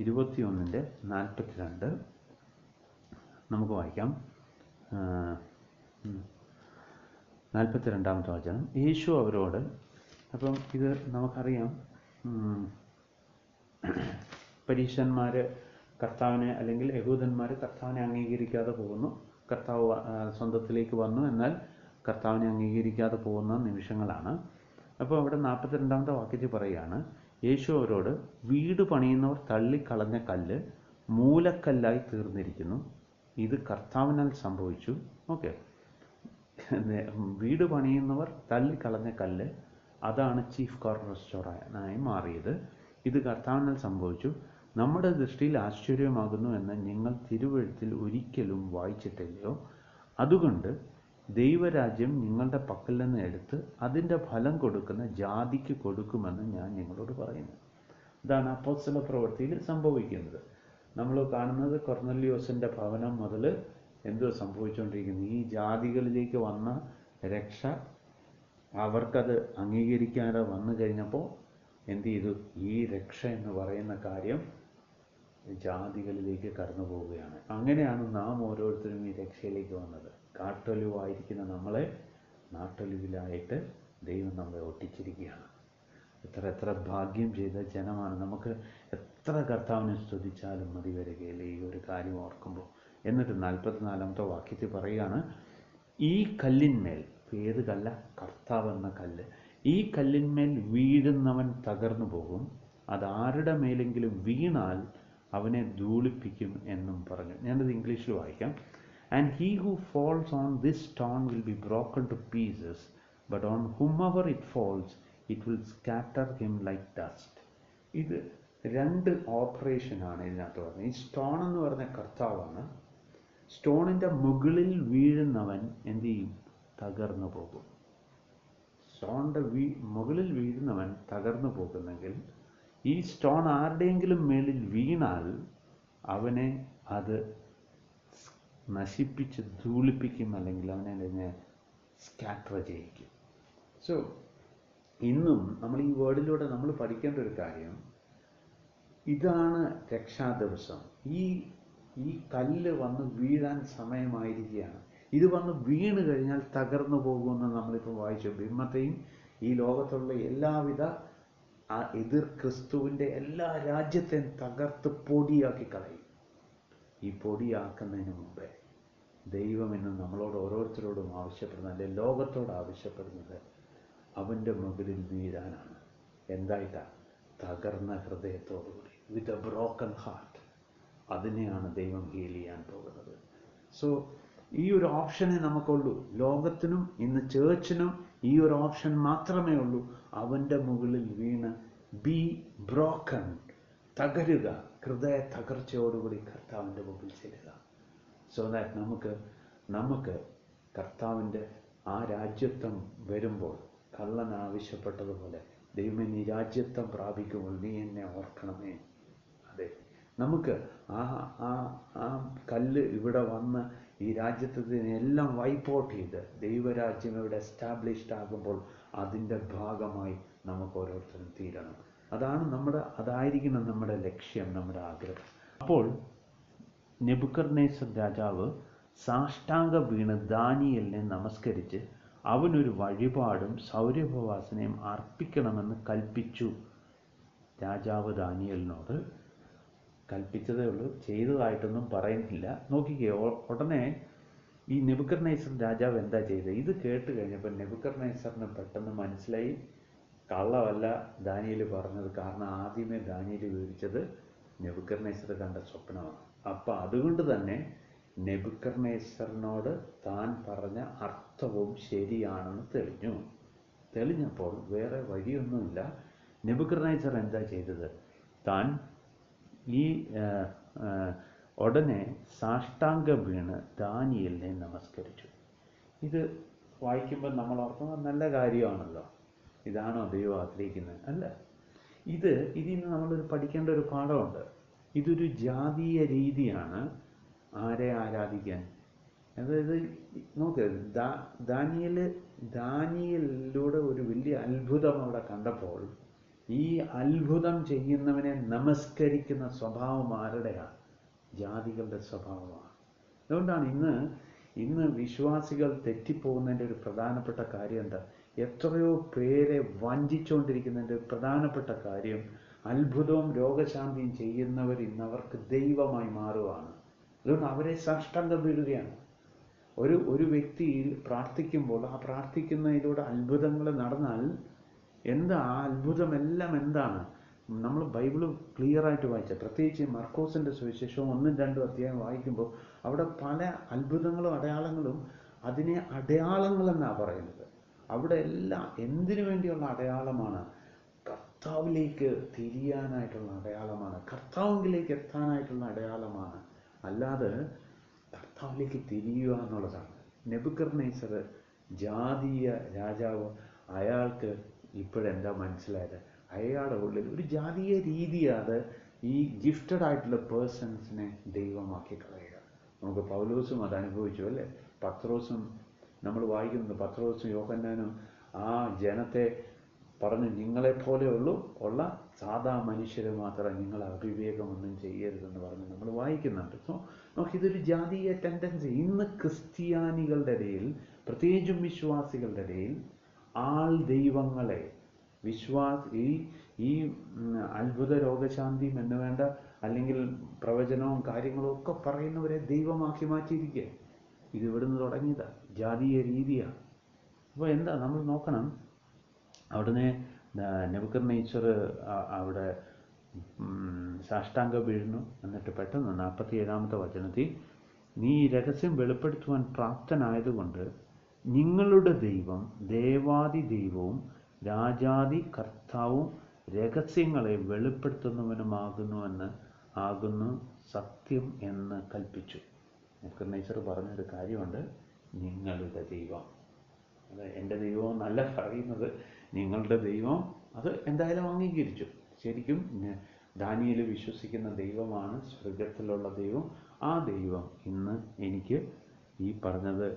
21-42 നമുക്ക് വായിക്കാം. 42-ാമത്തെ വചനം. യേശു അവരോട്, അപ്പം ഇത് നമുക്കറിയാം, പരീശന്മാർ കർത്താവിനെ, അല്ലെങ്കിൽ യഹൂദന്മാർ കർത്താവിനെ അംഗീകരിക്കാതെ പോകുന്നു. കർത്താവ് സ്വന്തത്തിലേക്ക് വന്നു, എന്നാൽ കർത്താവിനെ അംഗീകരിക്കാതെ പോകുന്ന നിമിഷങ്ങളാണ്. അപ്പോൾ അവിടെ 42-ാമത്തെ വാക്യത്തിൽ പറയുകയാണ്, യേശു അവരോട്, വീട് പണിയുന്നവർ തള്ളിക്കളഞ്ഞ കല്ല് മൂലക്കല്ലായി തീർന്നിരിക്കുന്നു, ഇത് കർത്താവിനാൽ സംഭവിച്ചു. ഓക്കെ, വീട് പണിയുന്നവർ തള്ളിക്കളഞ്ഞ കല്ല്, അതാണ് ചീഫ് കോർണർ സ്റ്റോണായി മാറിയത്. ഇത് കർത്താവിനാൽ സംഭവിച്ചു, നമ്മുടെ ദൃഷ്ടിയിൽ ആശ്ചര്യമാകുന്നു എന്ന് നിങ്ങൾ തിരുവെഴുത്തിൽ ഒരിക്കലും വായിച്ചിട്ടില്ലയോ? അതുകൊണ്ട് ദൈവരാജ്യം നിങ്ങളുടെ പക്കൽ നിന്ന് എടുത്ത് അതിൻ്റെ ഫലം കൊടുക്കുന്ന ജാതിക്ക് കൊടുക്കുമെന്ന് ഞാൻ നിങ്ങളോട് പറയുന്നു. ഇതാണ് അപ്പോസ്തല പ്രവൃത്തിയിൽ സംഭവിക്കുന്നത്. നമ്മൾ കാണുന്നത് കൊർന്നല്യോസിൻ്റെ ഭവനം മുതൽ എന്തോ സംഭവിച്ചുകൊണ്ടിരിക്കുന്നു. ഈ ജാതികളിലേക്ക് വന്ന രക്ഷ അവർക്കത് അംഗീകരിക്കാതെ വന്നു കഴിഞ്ഞപ്പോൾ എന്ത് ചെയ്തു? ഈ രക്ഷ എന്ന് പറയുന്ന കാര്യം ജാതികളിലേക്ക് കടന്നു പോവുകയാണ്. അങ്ങനെയാണ് നാം ഓരോരുത്തരും ഈ രക്ഷയിലേക്ക് വന്നത്. കാട്ടൊലിവായിരിക്കുന്ന നമ്മളെ നാട്ടൊലിവിലായിട്ട് ദൈവം നമ്മളെ ഒട്ടിച്ചിരിക്കുകയാണ്. എത്ര ഭാഗ്യം ചെയ്ത ജനമാണ്. നമുക്ക് എത്ര കർത്താവിനെ സ്തുതിച്ചാലും മതി വരികയില്ല ഈ ഒരു കാര്യം ഓർക്കുമ്പോൾ. എന്നിട്ട് 44-ാമത്തെ വാക്യത്തിൽ പറയുകയാണ്, ഈ കല്ലിന്മേൽ, ഏത് കല്ല? കർത്താവ് എന്ന കല്ല്. ഈ കല്ലിന്മേൽ വീഴുന്നവൻ തകർന്നു പോകും, അത് ആരുടെ മേലെങ്കിലും വീണാൽ അവനെ ധൂളിപ്പിക്കും എന്നും പറഞ്ഞു. ഞാനത് ഇംഗ്ലീഷിൽ വായിക്കാം. And he who falls on this stone will be broken to pieces, but on whomever it falls it will scatter him like dust. ഇത് രണ്ട് ഓപ്പറേഷനാണ് ഇതിനകത്ത് പറഞ്ഞത്. ഈ സ്റ്റോൺ എന്ന് പറഞ്ഞ കർത്താവാണ്. സ്റ്റോണിൻ്റെ മുകളിൽ വീഴുന്നവൻ എന്ത് ചെയ്യും? തകർന്നു പോകും. സ്റ്റോണിൻ്റെ മുകളിൽ വീഴുന്നവൻ തകർന്നു പോകുന്നെങ്കിൽ ഈ സ്റ്റോൺ ആരുടെയെങ്കിലും മേലിൽ വീണാൽ അവനെ അത് നശിപ്പിച്ച് ധൂളിപ്പിക്കും, അല്ലെങ്കിൽ അവനെ സ്കാറ്റർ ചെയ്യിക്കും. സോ ഇന്നും നമ്മൾ ഈ വേർഡിലൂടെ നമ്മൾ പഠിക്കേണ്ട ഒരു കാര്യം ഇതാണ്. രക്ഷാ ദിവസം ഈ കല്ല് വന്ന് വീഴാൻ സമയമായിരിക്കുകയാണ്. ഇത് വന്ന് വീണ് കഴിഞ്ഞാൽ തകർന്നു പോകുമെന്ന് നമ്മളിപ്പോൾ വായിച്ചു. ഭിന്നത്തെയും ഈ ലോകത്തുള്ള എല്ലാവിധ എതിർ ക്രിസ്തുവിൻ്റെ എല്ലാ രാജ്യത്തെയും തകർത്ത് പൊടിയാക്കി കളയും. ഈ പൊടിയാക്കുന്നതിന് മുമ്പേ ദൈവം ഇന്ന് നമ്മളോട് ഓരോരുത്തരോടും ആവശ്യപ്പെടുന്നത്, അല്ലെങ്കിൽ ലോകത്തോട് ആവശ്യപ്പെടുന്നത്, അവൻ്റെ മുകളിൽ വീഴാനാണ്. എന്തായിട്ടാ? തകർന്ന ഹൃദയത്തോടുകൂടി, വിത്ത് എ ബ്രോക്കൺ ഹാർട്ട്. അതിനെയാണ് ദൈവം ഹീൽ ചെയ്യാൻ പോകുന്നത്. സോ ഈ ഒരു ഓപ്ഷനേ നമുക്കുള്ളൂ. ലോകത്തിനും ഇന്ന് ചേർച്ചിനും ഈ ഒരു ഓപ്ഷൻ മാത്രമേ ഉള്ളൂ. അവൻ്റെ മുകളിൽ വീണ് ബി ബ്രോക്കൺ, തകരുക, ഹൃദയ തകർച്ചയോടുകൂടി കർത്താവിൻ്റെ മുമ്പിൽ ചെല്ലുക. സോ ദാറ്റ് നമുക്ക് കർത്താവിൻ്റെ ആ രാജ്യത്വം വരുമ്പോൾ, കള്ളൻ ആവശ്യപ്പെട്ടതുപോലെ, ദൈവമേ നീ രാജ്യത്വം പ്രാപിക്കുമ്പോൾ നീ എന്നെ ഓർക്കണമേ. അതെ, നമുക്ക് ആ കല്ല് ഇവിടെ വന്ന് ഈ രാജ്യത്വത്തിനെല്ലാം വൈപ്പ് ഔട്ട് ചെയ്ത് ദൈവരാജ്യം ഇവിടെ എസ്റ്റാബ്ലിഷ്ഡ് ആകുമ്പോൾ അതിൻ്റെ ഭാഗമായി നമുക്ക് ഓരോരുത്തരും തീരണം. അതായിരിക്കണം നമ്മുടെ ലക്ഷ്യം, നമ്മുടെ ആഗ്രഹം. അപ്പോൾ നെബൂഖദ്നേസർ രാജാവ് സാഷ്ടാംഗ വീണ് ദാനിയേലിനെ നമസ്കരിച്ച് അവനൊരു വഴിപാടും സൗരഭവാസനയും അർപ്പിക്കണമെന്ന് കൽപ്പിച്ചു. രാജാവ് ദാനിയേലിനോട് കൽപ്പിച്ചതേ ഉള്ളൂ, ചെയ്തതായിട്ടൊന്നും പറയുന്നില്ല. നോക്കിക്കേ, ഉടനെ ഈ നെബൂഖദ്നേസർ രാജാവ് എന്താ ചെയ്തത്? ഇത് കേട്ട് കഴിഞ്ഞപ്പോൾ നെബൂഖദ്നേസറിന് പെട്ടെന്ന് മനസ്സിലായി കള്ളമല്ല ദാനിയേൽ പറഞ്ഞത്. കാരണം ആദ്യമേ ദാനിയേൽ വിവരിച്ചത് നെബൂഖദ്നേസർ കണ്ട സ്വപ്നമാണ്. അപ്പം അതുകൊണ്ട് തന്നെ നെബൂഖദ്നേസറിനോട് താൻ പറഞ്ഞ അർത്ഥവും ശരിയാണെന്ന് തെളിഞ്ഞപ്പോൾ വേറെ വഴിയൊന്നുമില്ല. നെബൂഖദ്നേസർ എന്താ ചെയ്തത്? താൻ ഈ ഉടനെ സാഷ്ടാംഗം വീണ് ദാനിയേലിനെ നമസ്കരിച്ചു. ഇത് വായിക്കുമ്പോൾ നമ്മൾ ഓർക്കുന്നത് നല്ല കാര്യമാണല്ലോ. ഇതാണോ ദൈവം ആഗ്രഹിക്കുന്നത്? അല്ല. ഇതിൽ നിന്ന് നമ്മളൊരു പഠിക്കേണ്ട ഒരു പാഠമുണ്ട്. ഇതൊരു ജാതീയ രീതിയാണ് ആരെ ആരാധിക്കാൻ. അതായത് നോക്ക്, ദാനിയേലിലൂടെ ഒരു വലിയ അത്ഭുതം അവിടെ കണ്ടപ്പോൾ ഈ അത്ഭുതം ചെയ്യുന്നവനെ നമസ്കരിക്കുന്ന സ്വഭാവം ആരുടെയാണ്? ജാതികളുടെ സ്വഭാവമാണ്. അതുകൊണ്ടാണ് ഇന്ന് വിശ്വാസികൾ തെറ്റിപ്പോകുന്നതിൻ്റെ ഒരു പ്രധാനപ്പെട്ട കാര്യം എന്താ? എത്രയോ പേരെ വഞ്ചിച്ചുകൊണ്ടിരിക്കുന്നതിൻ്റെ ഒരു പ്രധാനപ്പെട്ട കാര്യം, അത്ഭുതവും രോഗശാന്തിയും ചെയ്യുന്നവർ ഇന്നവർക്ക് ദൈവമായി മാറുകയാണ്. അതുകൊണ്ട് അവരെ സാഷ്ടാംഗം വീഴുകയാണ്. ഒരു വ്യക്തി പ്രാർത്ഥിക്കുമ്പോൾ ആ പ്രാർത്ഥിക്കുന്നതിലൂടെ അത്ഭുതങ്ങൾ നടന്നാൽ എന്താ ആ അത്ഭുതമെല്ലാം എന്താണ്? നമ്മൾ ബൈബിള് ക്ലിയറായിട്ട് വായിച്ച, പ്രത്യേകിച്ച് മർക്കോസിൻ്റെ സുവിശേഷവും 1-2 അധ്യായം വായിക്കുമ്പോൾ അവിടെ പല അത്ഭുതങ്ങളും അടയാളങ്ങളും, അതിനെ അടയാളങ്ങളെന്നാണ് പറയുന്നത്. അവിടെ എല്ലാം എന്തിനു വേണ്ടിയുള്ള അടയാളമാണ്? കർത്താവിലേക്ക് തിരിയാനായിട്ടുള്ള അടയാളമാണ്, കർത്താവിലേക്ക് എത്താനായിട്ടുള്ള അടയാളമാണ്. അല്ലാതെ കർത്താവിലേക്ക് തിരിയുക എന്നുള്ളതാണ്. നെബൂഖദ്നേസർ ജാതീയ രാജാവ്, അയാൾക്ക് ഇപ്പോഴെന്താ മനസ്സിലായത്? അയാളുടെ ഉള്ളിൽ ഒരു ജാതീയ രീതിയാണ് ഈ ഗിഫ്റ്റഡ് ആയിട്ടുള്ള പേഴ്സൺസിനെ ദൈവമാക്കി കളയുക. നമുക്ക് പൗലോസും അത് അനുഭവിച്ചു അല്ലേ? പത്രോസും നമ്മൾ വായിക്കുന്നത്, പത്രോസും യോഹന്നാനും ആ ജനത്തെ പറഞ്ഞു, നിങ്ങളെപ്പോലെ ഉള്ള സാധാ മനുഷ്യരെ മാത്രം, നിങ്ങൾ അവിവേകമൊന്നും ചെയ്യരുതെന്ന് പറഞ്ഞ് നമ്മൾ വായിക്കുന്നുണ്ട്. സോ നമുക്കിതൊരു ജാതീയ ടെൻഡൻസി ഇന്ന് ക്രിസ്ത്യാനികളുടെ ഇടയിൽ, പ്രത്യേകിച്ചും വിശ്വാസികളുടെ ഇടയിൽ ആൾ ദൈവങ്ങളെ ഈ അത്ഭുത രോഗശാന്തിയും എന്ന് വേണ്ട, അല്ലെങ്കിൽ പ്രവചനവും കാര്യങ്ങളും ഒക്കെ പറയുന്നവരെ ദൈവമാക്കി മാറ്റിയിരിക്കുക. ഇത് ഇവിടുന്ന് തുടങ്ങിയതാണ്, ജാതീയ രീതിയാണ്. അപ്പോൾ എന്താ നമ്മൾ നോക്കണം? അവിടുന്ന് നെബൂഖദ്നേസർ അവിടെ സാഷ്ടാംഗം വീഴുന്നു. എന്നിട്ട് പെട്ടെന്ന് 47-ാമത്തെ വചനത്തിൽ, നീ ഈ രഹസ്യം വെളിപ്പെടുത്തുവാൻ പ്രാപ്തനായതുകൊണ്ട് നിങ്ങളുടെ ദൈവം ദേവാദി ദൈവവും രാജാദി കർത്താവും രഹസ്യങ്ങളെ വെളിപ്പെടുത്തുന്നവനുമാകുന്നു സത്യം എന്ന് കൽപ്പിച്ചു. നെബൂഖദ്നേസർ പറഞ്ഞൊരു കാര്യമുണ്ട്, നിങ്ങളുടെ ദൈവം. അത് എൻ്റെ ദൈവം എന്നല്ല പറയുന്നത്, നിങ്ങളുടെ ദൈവം. അത് എന്തായാലും അംഗീകരിച്ചു. ശരിക്കും ദാനിയേൽ വിശ്വസിക്കുന്ന ദൈവമാണ് സ്വർഗത്തിലുള്ള ദൈവം. ആ ദൈവം ഇന്ന് എനിക്ക് ഈ പറഞ്ഞത്,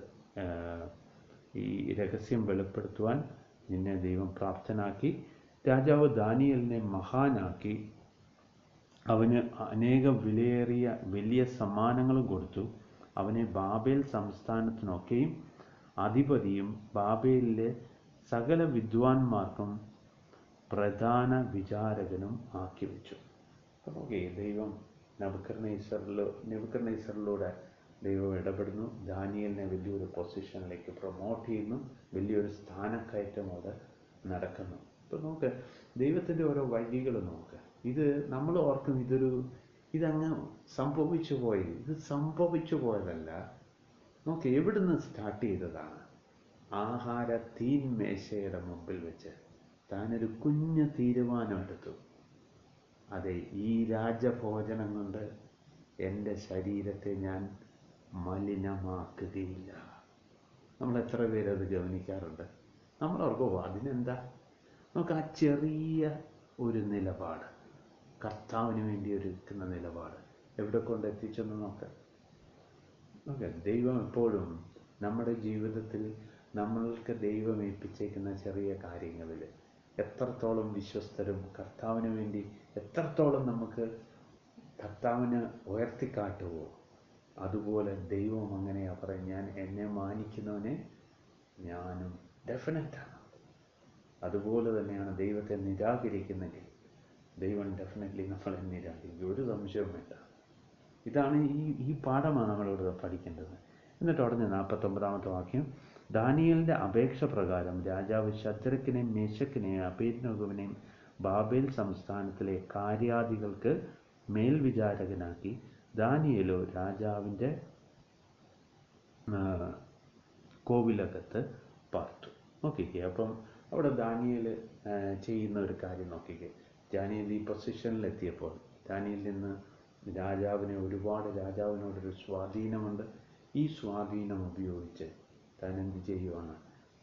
ഈ രഹസ്യം വെളിപ്പെടുത്തുവാൻ നിന്നെ ദൈവം പ്രാപ്തനാക്കി. രാജാവ് ദാനിയേലിനെ മഹാനാക്കി, അവന് അനേകം വിലയേറിയ വലിയ സമ്മാനങ്ങളും കൊടുത്തു. അവനെ ബാബേൽ സംസ്ഥാനത്തിനൊക്കെയും അധിപതിയും ബാബേലിലെ സകല വിദ്വാൻമാർക്കും പ്രധാന വിചാരകനും ആക്കി വെച്ചു. ഓക്കെ, ദൈവം നെബൂഖദ്നേസറിലൂടെ ദൈവം ഇടപെടുന്നു. ദാനിയേലിനെ വലിയൊരു പൊസിഷനിലേക്ക് പ്രൊമോട്ട് ചെയ്യുന്നു. വലിയൊരു സ്ഥാനക്കയറ്റം അവിടെ നടക്കുന്നു. ഇപ്പം നോക്ക്, ദൈവത്തിൻ്റെ ഓരോ വഴികൾ നോക്ക്. ഇത് നമ്മൾ ഓർക്കും ഇതങ്ങ് സംഭവിച്ചു പോയി. ഇത് സംഭവിച്ചു പോയതല്ല. നോക്ക്, എവിടുന്ന് സ്റ്റാർട്ട് ചെയ്തതാണ്? ആഹാര തീന്മേശയുടെ മുമ്പിൽ വെച്ച് താനൊരു കുഞ്ഞു തീരുമാനമെടുത്തു. അതെ, ഈ രാജഭോജനം കൊണ്ട് എൻ്റെ ശരീരത്തെ ഞാൻ മലിനമാക്കുകയില്ല. നമ്മൾ എത്ര പേരത് ഗവനിക്കാറുണ്ട്? നമ്മൾ ഓർക്കുമോ അതിനെന്താ? നമുക്ക് ആ ചെറിയ ഒരു നിലപാട്, കർത്താവിന് വേണ്ടി ഒരുക്കുന്ന നിലപാട് എവിടെ കൊണ്ട് എത്തിച്ചെന്ന് നോക്കാം. ഓക്കെ, ദൈവം എപ്പോഴും നമ്മുടെ ജീവിതത്തിൽ നമ്മൾക്ക് ദൈവം ഏൽപ്പിച്ചേക്കുന്ന ചെറിയ കാര്യങ്ങളിൽ എത്രത്തോളം വിശ്വസ്തരും, കർത്താവിന് വേണ്ടി എത്രത്തോളം നമുക്ക് കർത്താവിന് ഉയർത്തിക്കാട്ടുവോ, അതുപോലെ ദൈവം അങ്ങനെയാണ് പറയും, ഞാൻ എന്നെ മാനിക്കുന്നവനെ ഞാനും ഡെഫിനറ്റാണ്. അതുപോലെ തന്നെയാണ് ദൈവത്തെ നിരാകരിക്കുന്നെങ്കിൽ ദൈവം ഡെഫിനറ്റ്ലി നമ്മളെ നിരാകരിക്കും, ഒരു സംശയവും വേണ്ട. ഇതാണ് ഈ പാഠമാണ് നമ്മളിവിടെ പഠിക്കേണ്ടത്. എന്നിട്ട് ഉടനെ 49-ാമത്തെ വാക്യം, ദാനിയേലിൻ്റെ അപേക്ഷ പ്രകാരം രാജാവ് ശദ്രക്കിനെയും മേശക്കിനെയും അബേദ്നെഗോവിനെയും ബാബേൽ സംസ്ഥാനത്തിലെ കാര്യാദികൾക്ക് മേൽവിചാരകനാക്കി. ദാനിയേലോ രാജാവിൻ്റെ കോവിലകത്ത് പാർത്തു. നോക്കിക്കേ, അപ്പം അവിടെ ദാനിയേൽ ചെയ്യുന്ന ഒരു കാര്യം നോക്കിക്കേ. ദാനിയേൽ ഈ പൊസിഷനിലെത്തിയപ്പോൾ ദാനിയേലിൽ നിന്ന് രാജാവിനോടൊരു സ്വാധീനമുണ്ട്. ഈ സ്വാധീനം ഉപയോഗിച്ച് താൻ എന്ത് ചെയ്യുവാണ്?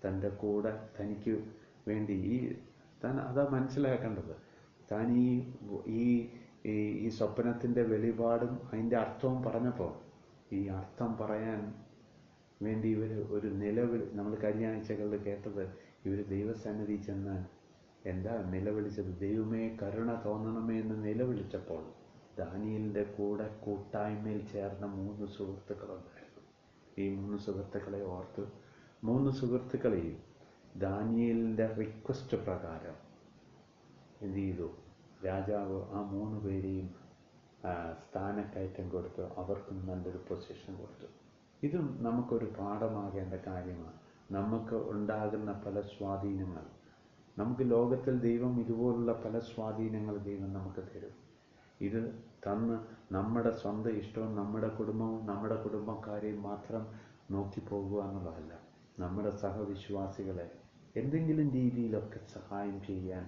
തൻ്റെ കൂടെ തനിക്ക് വേണ്ടി താൻ അതാ മനസ്സിലാക്കേണ്ടത്. താൻ ഈ സ്വപ്നത്തിൻ്റെ വെളിപാടും അതിൻ്റെ അർത്ഥവും പറഞ്ഞപ്പോൾ ഈ അർത്ഥം പറയാൻ വേണ്ടി ഇവർ ഒരു നിലവിളി, നമ്മൾ കഴിഞ്ഞ ആഴ്ചകളിൽ കേട്ടത്, ഇവർ ദൈവസന്നിധി ചെന്ന് എന്താ നിലവിളിച്ചത്? ദൈവമേ കരുണ തോന്നണമേ എന്ന് നിലവിളിച്ചപ്പോൾ ദാനിയേലിൻ്റെ കൂടെ കൂട്ടായ്മയിൽ ചേർന്ന 3 സുഹൃത്തുക്കളുണ്ടായിരുന്നു. ഈ 3 സുഹൃത്തുക്കളെ ഓർത്ത് 3 സുഹൃത്തുക്കളെയും ദാനിയേലിൻ്റെ റിക്വസ്റ്റ് പ്രകാരം എന്ത് ചെയ്തു? രാജാവ് ആ 3 പേരെയും സ്ഥാനക്കയറ്റം കൊടുത്ത് അവർക്കും നല്ലൊരു പൊസിഷൻ കൊടുത്തു. ഇതും നമുക്കൊരു പാഠമാകേണ്ട കാര്യമാണ്. നമുക്ക് ഉണ്ടാകുന്ന പല സ്വാധീനങ്ങൾ, നമുക്ക് ലോകത്തിൽ ദൈവം ഇതുപോലുള്ള പല സ്വാധീനങ്ങൾ ദൈവം നമുക്ക് തരും. ഇത് തന്ന് നമ്മുടെ സ്വന്തം ഇഷ്ടവും നമ്മുടെ കുടുംബവും നമ്മുടെ കുടുംബക്കാരെയും മാത്രം നോക്കി പോകുക എന്നുള്ളതല്ല. നമ്മുടെ സഹവിശ്വാസികളെ എന്തെങ്കിലും രീതിയിലൊക്കെ സഹായം ചെയ്യാൻ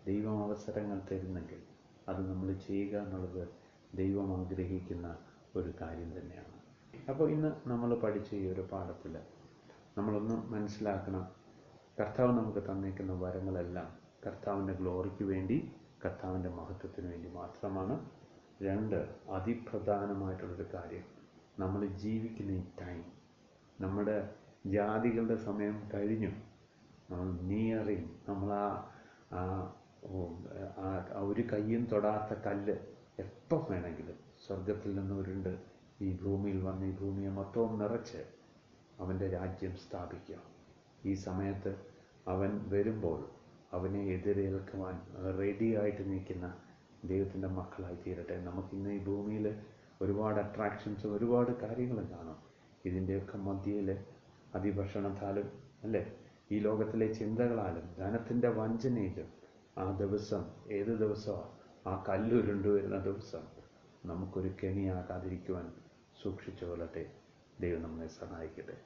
ദൈവം അവസരങ്ങൾ തരുന്നെങ്കിൽ അത് നമ്മൾ ചെയ്യുക എന്നുള്ളത് ദൈവം ആഗ്രഹിക്കുന്ന ഒരു കാര്യം തന്നെയാണ്. അപ്പോൾ ഇന്ന് നമ്മൾ പഠിച്ച ഈ ഒരു പാഠത്തിൽ നമ്മളൊന്ന് മനസ്സിലാക്കണം, കർത്താവ് നമുക്ക് തന്നേക്കുന്ന വരങ്ങളെല്ലാം കർത്താവിൻ്റെ ഗ്ലോറിക്ക് വേണ്ടി, കർത്താവിൻ്റെ മഹത്വത്തിന് വേണ്ടി മാത്രമാണ്. 2, അതിപ്രധാനമായിട്ടുള്ളൊരു കാര്യം, നമ്മൾ ജീവിക്കുന്ന ഈ ടൈം, നമ്മുടെ ജാതികളുടെ സമയം കഴിഞ്ഞു. നമ്മൾ നിയറിങ്, നമ്മൾ ഒരു കയ്യും തൊടാത്ത കല്ല് എപ്പോൾ വേണമെങ്കിലും സ്വർഗത്തിൽ നിന്ന് ഉരുണ്ട് ഈ ഭൂമിയിൽ വന്ന് ഈ ഭൂമിയെ മൊത്തവും നിറച്ച് അവൻ്റെ രാജ്യം സ്ഥാപിക്കുക. ഈ സമയത്ത് അവൻ വരുമ്പോൾ അവനെ എതിരേൽക്കുവാൻ റെഡിയായിട്ട് നിൽക്കുന്ന ദൈവത്തിൻ്റെ മക്കളായി തീരട്ടെ. നമുക്കിന്ന് ഈ ഭൂമിയിൽ ഒരുപാട് അട്രാക്ഷൻസും ഒരുപാട് കാര്യങ്ങളും കാണും. ഇതിൻ്റെയൊക്കെ മധ്യയിൽ അതിഭക്ഷണത്താലും അല്ലേ, ഈ ലോകത്തിലെ ചിന്തകളാലും ധനത്തിൻ്റെ വഞ്ചനയിലും ആ ദിവസം ഏത് ദിവസമാണ്? ആ കല്ലുരുണ്ടു വരുന്ന ദിവസം നമുക്കൊരു കെണിയാകാതിരിക്കുവാൻ സൂക്ഷിച്ചു കൊള്ളട്ടെ. ദൈവം നമ്മളെ സഹായിക്കട്ടെ.